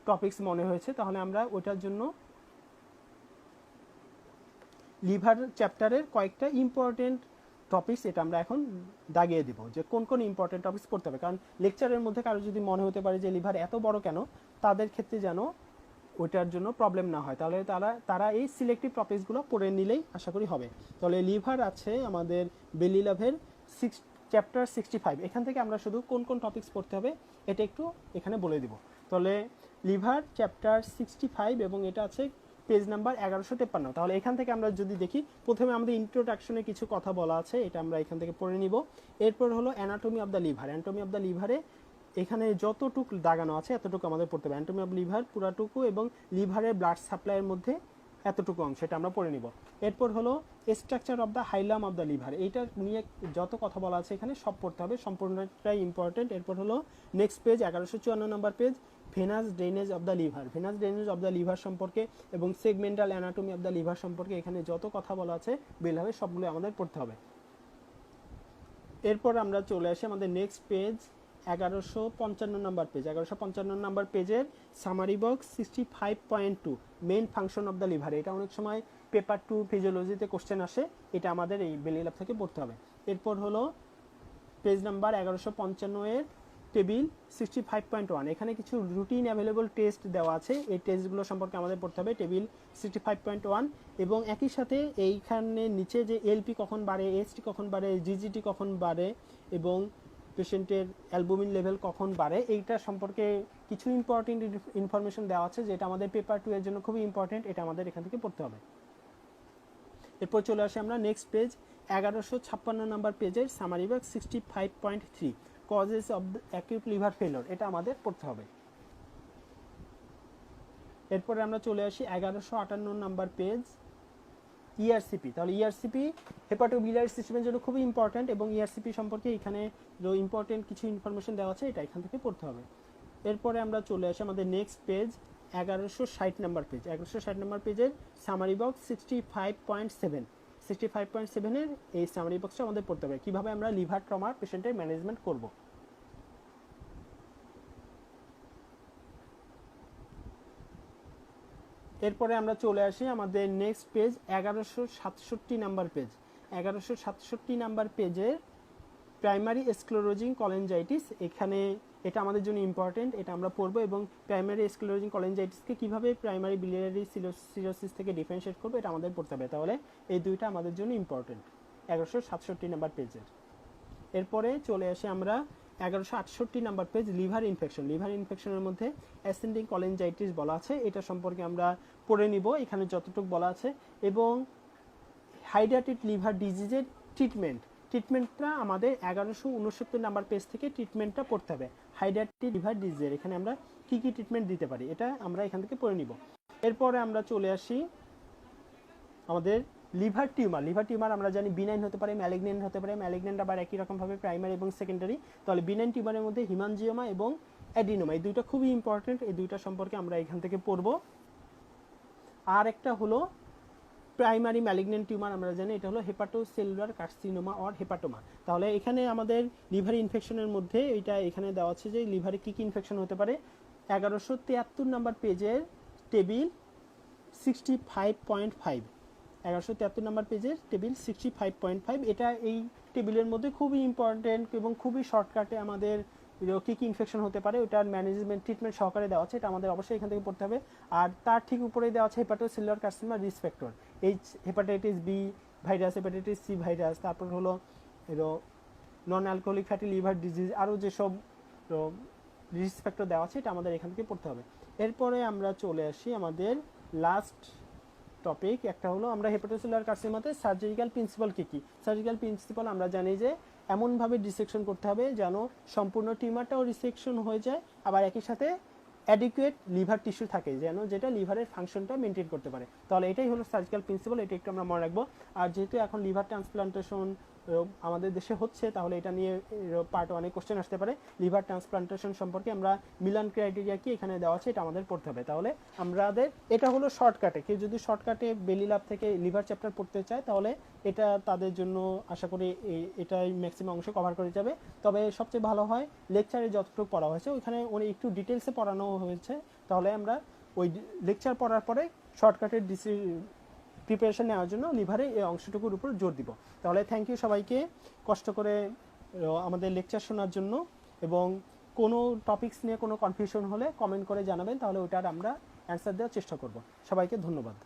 টপিকস মনে হয়েছে, তাহলে আমরা ওটার জন্য লিভার চ্যাপ্টারের কয়েকটা ইম্পর্টেন্ট টপিকস এটা আমরা এখন দাগিয়ে দিব যে কোন কোন ইম্পর্টেন্ট টপিকস পড়তে হবে। কারণ লেকচারের মধ্যে কারো যদি মনে হতে পারে যে লিভার এত বড় কেন, তাদের ক্ষেত্রে যেন ওইটার জন্য প্রবলেম না হয়, তাহলে তারা এই সিলেক্টিভ টপিকসগুলো পড়ে নিলেই আশা করি হবে। তাহলে লিভার আছে আমাদের বেলি লাভের চ্যাপ্টার 65। এখান থেকে আমরা শুধু কোন কোন টপিকস পড়তে হবে এটা একটু এখানে বলে দিব। তাহলে লিভার চ্যাপ্টার 65 এবং এটা আছে পেজ নাম্বার 1153। তাহলে এখান থেকে আমরা যদি দেখি, প্রথমে আমাদের ইন্ট্রোডাকশনে কিছু কথা বলা আছে, এটা আমরা এখান থেকে পড়ে নিব। এরপর হলো anatomy of the liver. Anatomy of the লিভারে এখানে যতটুকু দাগানো আছে এতটুকু আমাদের পড়তে হবে। অ্যানাটমি অফ লিভার পুরাটুকু এবং লিভারের ব্লাড সাপ্লাইয়ের মধ্যে এতটুকু অংশ এটা আমরা পড়ে নিব। এরপর হলো structure of the haulm of the liver, এইটা নিয়ে যত কথা বলা আছে এখানে সব পড়তে হবে, সম্পূর্ণটাই ইম্পর্টেন্ট। এরপর হলো next page 1154 number page venous drainage of the liver, venous drainage of the liver সম্পর্কে এবং segmental anatomy of the liver সম্পর্কে এখানে যত কথা বলা আছে বেলভাবে সবগুলো আমাদের পড়তে হবে। এরপর আমরা চলে আসি আমাদের next page 1155 number page. 1155 number পেজের summary box 65.2 main function of the liver. এটা অনেক সময় পেপার 2 ফিজিওলজিতে কোশ্চেন আসে, এটা আমাদের এই বেলি ল্যাব থেকে পড়তে হবে। এরপর হলো পেজ নাম্বার 1155 এর টেবিল 65.1, এখানে কিছু রুটিন অ্যাভেলেবল টেস্ট দেওয়া আছে, এই টেস্টগুলো সম্পর্কে আমাদের পড়তে হবে টেবিল 65.1। এবং একই সাথে এইখানে নিচে যে এলপি কখন বাড়ে, এসটি কখন বাড়ে, জিজিটি কখন বাড়ে এবং পেশেন্টের অ্যালবুমিন লেভেল কখন বাড়ে, এইটা সম্পর্কে কিছু ইম্পর্টেন্ট ইনফরমেশন দেওয়া আছে যেটা আমাদের পেপার 2 এর জন্য খুবই ইম্পর্টেন্ট, এটা আমাদের এখান থেকে পড়তে হবে। এরপর চলে আসি আমরা নেক্সট পেজ 1156 নাম্বার পেজের summary box 65.3 causes of acute liver failure, এটা আমাদের পড়তে হবে। এরপরে আমরা চলে আসি 1158 নাম্বার পেজ ইআরসিপি। তাহলে ইআরসিপি হেপাটোবিলিয়ারি সিস্টেমের জন্য খুবই ইম্পর্ট্যান্ট এবং ইআরসিপি সম্পর্কে এখানে ইম্পর্টেন্ট কিছু ইনফরমেশন দেওয়া আছে, এটা এখান থেকে পড়তে হবে। এরপরে আমরা চলে আসি আমাদের next page 1160 number page. 1160 number পেজের সামারি বক্স 65.7, 65.7 এর এই সামারি বক্সটা আমাদের পড়তে হবে, কিভাবে আমরা লিভার ট্রমা পেশেন্টের ম্যানেজমেন্ট করব। এরপরে আমরা চলে আসি আমাদের next page 1167 number page. 1167 number পেজের প্রাইমারি স্ক্লেরোজিং কলেনজাইটিস, এখানে এটা আমাদের জন্য ইম্পর্টেন্ট, এটা আমরা পড়বো এবং প্রাইমারি স্ক্লেরোজিং কলেনজাইটিসকে কিভাবে প্রাইমারি বিলিয়ারি সিরোসিস থেকে ডিফারেন্সিয়েট করবো এটা আমাদের পড়তে হবে। তাহলে এই দুইটা আমাদের জন্য ইম্পর্টেন্ট 1167 নাম্বার পেজের। এরপরে চলে আসি আমরা 1168 number page liver infection. Liver ইনফেকশনের মধ্যে অ্যাসেন্ডিং কলেনজাইটিস বলা আছে, এটা সম্পর্কে আমরা পড়ে নিব এখানে যতটুকু বলা আছে। এবং হাইড্রেটেড লিভার ডিজিজের ট্রিটমেন্টটা আমাদের 1169 নাম্বার পেজ থেকে ট্রিটমেন্টটা পড়তে হবে। হাইড্রেটেড লিভার ডিজিজের এখানে আমরা কি কি ট্রিটমেন্ট দিতে পারি এটা আমরা এখান থেকে পড়ে নিব। এরপরে আমরা চলে আসি আমাদের লিভার টিউমার। লিভার টিউমার আমরা জানি বিনাইন হতে পারে, ম্যালিগন্যান্ট হতে পারে। ম্যালিগন্যান্ট আবার একই রকমভাবে প্রাইমারি এবং সেকেন্ডারি। তাহলে বিনাইন টিউমারের মধ্যে হিমানজিওমা এবং অ্যাডিনোমা, এই দুইটা খুবই ইম্পর্টেন্ট, এই দুইটা সম্পর্কে আমরা এখান থেকে পড়ব। আর একটা হলো প্রাইমারি ম্যালিগন্যান্ট টিউমার, আমরা জানি এটা হলো হেপাটোসেলুলার কার্সিনোমা অর হেপাটোমা। তাহলে এখানে আমাদের লিভার ইনফেকশনের মধ্যে এইটা এখানে দেওয়া আছে যে লিভারে কী কী ইনফেকশন হতে পারে। 1173 নাম্বার পেজের টেবিল 65.5, 1173 নাম্বার পেজের টেবিল 65.5, এটা এই টেবিলের মধ্যে খুবই ইম্পর্টেন্ট এবং খুবই শর্টকাটে আমাদের কী কী ইনফেকশন হতে পারে ওটার ম্যানেজমেন্ট ট্রিটমেন্ট সহকারে দেওয়া আছে, এটা আমাদের অবশ্যই এখান থেকে পড়তে হবে। আর তার ঠিক উপরেই দেওয়া আছে hepatocellular carcinoma risk factor, H hepatitis B virus, hepatitis C virus, তারপর হলো non alcoholic fatty liver disease, আরও যেসব রিস্ক ফ্যাক্টর দেওয়া আছে এটা আমাদের এখান থেকে পড়তে হবে। এরপরে আমরা চলে আসি আমাদের লাস্ট টপিক, একটা হলো আমরা হেপাটোসেলুলার কার্সিনোমাতে সার্জিক্যাল প্রিন্সিপাল কী কী। সার্জিক্যাল প্রিন্সিপাল আমরা জানি যে এমনভাবে ডিসেকশন করতে হবে যেন সম্পূর্ণ টিউমারটাও রিসেকশন হয়ে যায়, আবার একই সাথে অ্যাডিকুয়েট লিভার টিস্যু থাকে যেন যেটা লিভারের ফাংশনটা মেনটেন করতে পারে। তাহলে এটাই হলো সার্জিক্যাল প্রিন্সিপাল, এটা একটু আমরা মনে রাখবো। আর যেহেতু এখন লিভার ট্রান্সপ্লান্টেশন আমাদের দেশে হচ্ছে, তাহলে এটা নিয়ে পার্ট 1 কোশ্চেন আসতে পারে। লিভার ট্রান্সপ্লান্টেশন সম্পর্কে আমরা মিলান ক্রাইটেরিয়া কি এখানে দেওয়া আছে এটা আমাদের পড়তে হবে। তাহলে আমাদের এটা হলো শর্টকাটে, কেউ যদি শর্টকাটে বেলি ল্যাব থেকে লিভার চ্যাপ্টার পড়তে চায় তাহলে এটা তাদের জন্য আশা করি এটাই ম্যাক্সিমাম অংশ কভার করে যাবে। তবে সবচেয়ে ভালো হয় লেকচারে যতটুকু পড়া হয়েছে ওইখানে একটু ডিটেলসে পড়ানো হয়েছে, তাহলে আমরা ওই লেকচার পড়ার পরে শর্টকাটের প্রিপারেশন নেওয়ার জন্য লিভারে এই অংশটুকুর উপর জোর দিব। তাহলে থ্যাংক ইউ সবাইকে কষ্ট করে আমাদের লেকচার শোনার জন্য, এবং কোনো টপিকস নিয়ে কোনো কনফিউশন হলে কমেন্ট করে জানাবেন, তাহলে ওটার আমরা অ্যান্সার দেওয়ার চেষ্টা করব। সবাইকে ধন্যবাদ।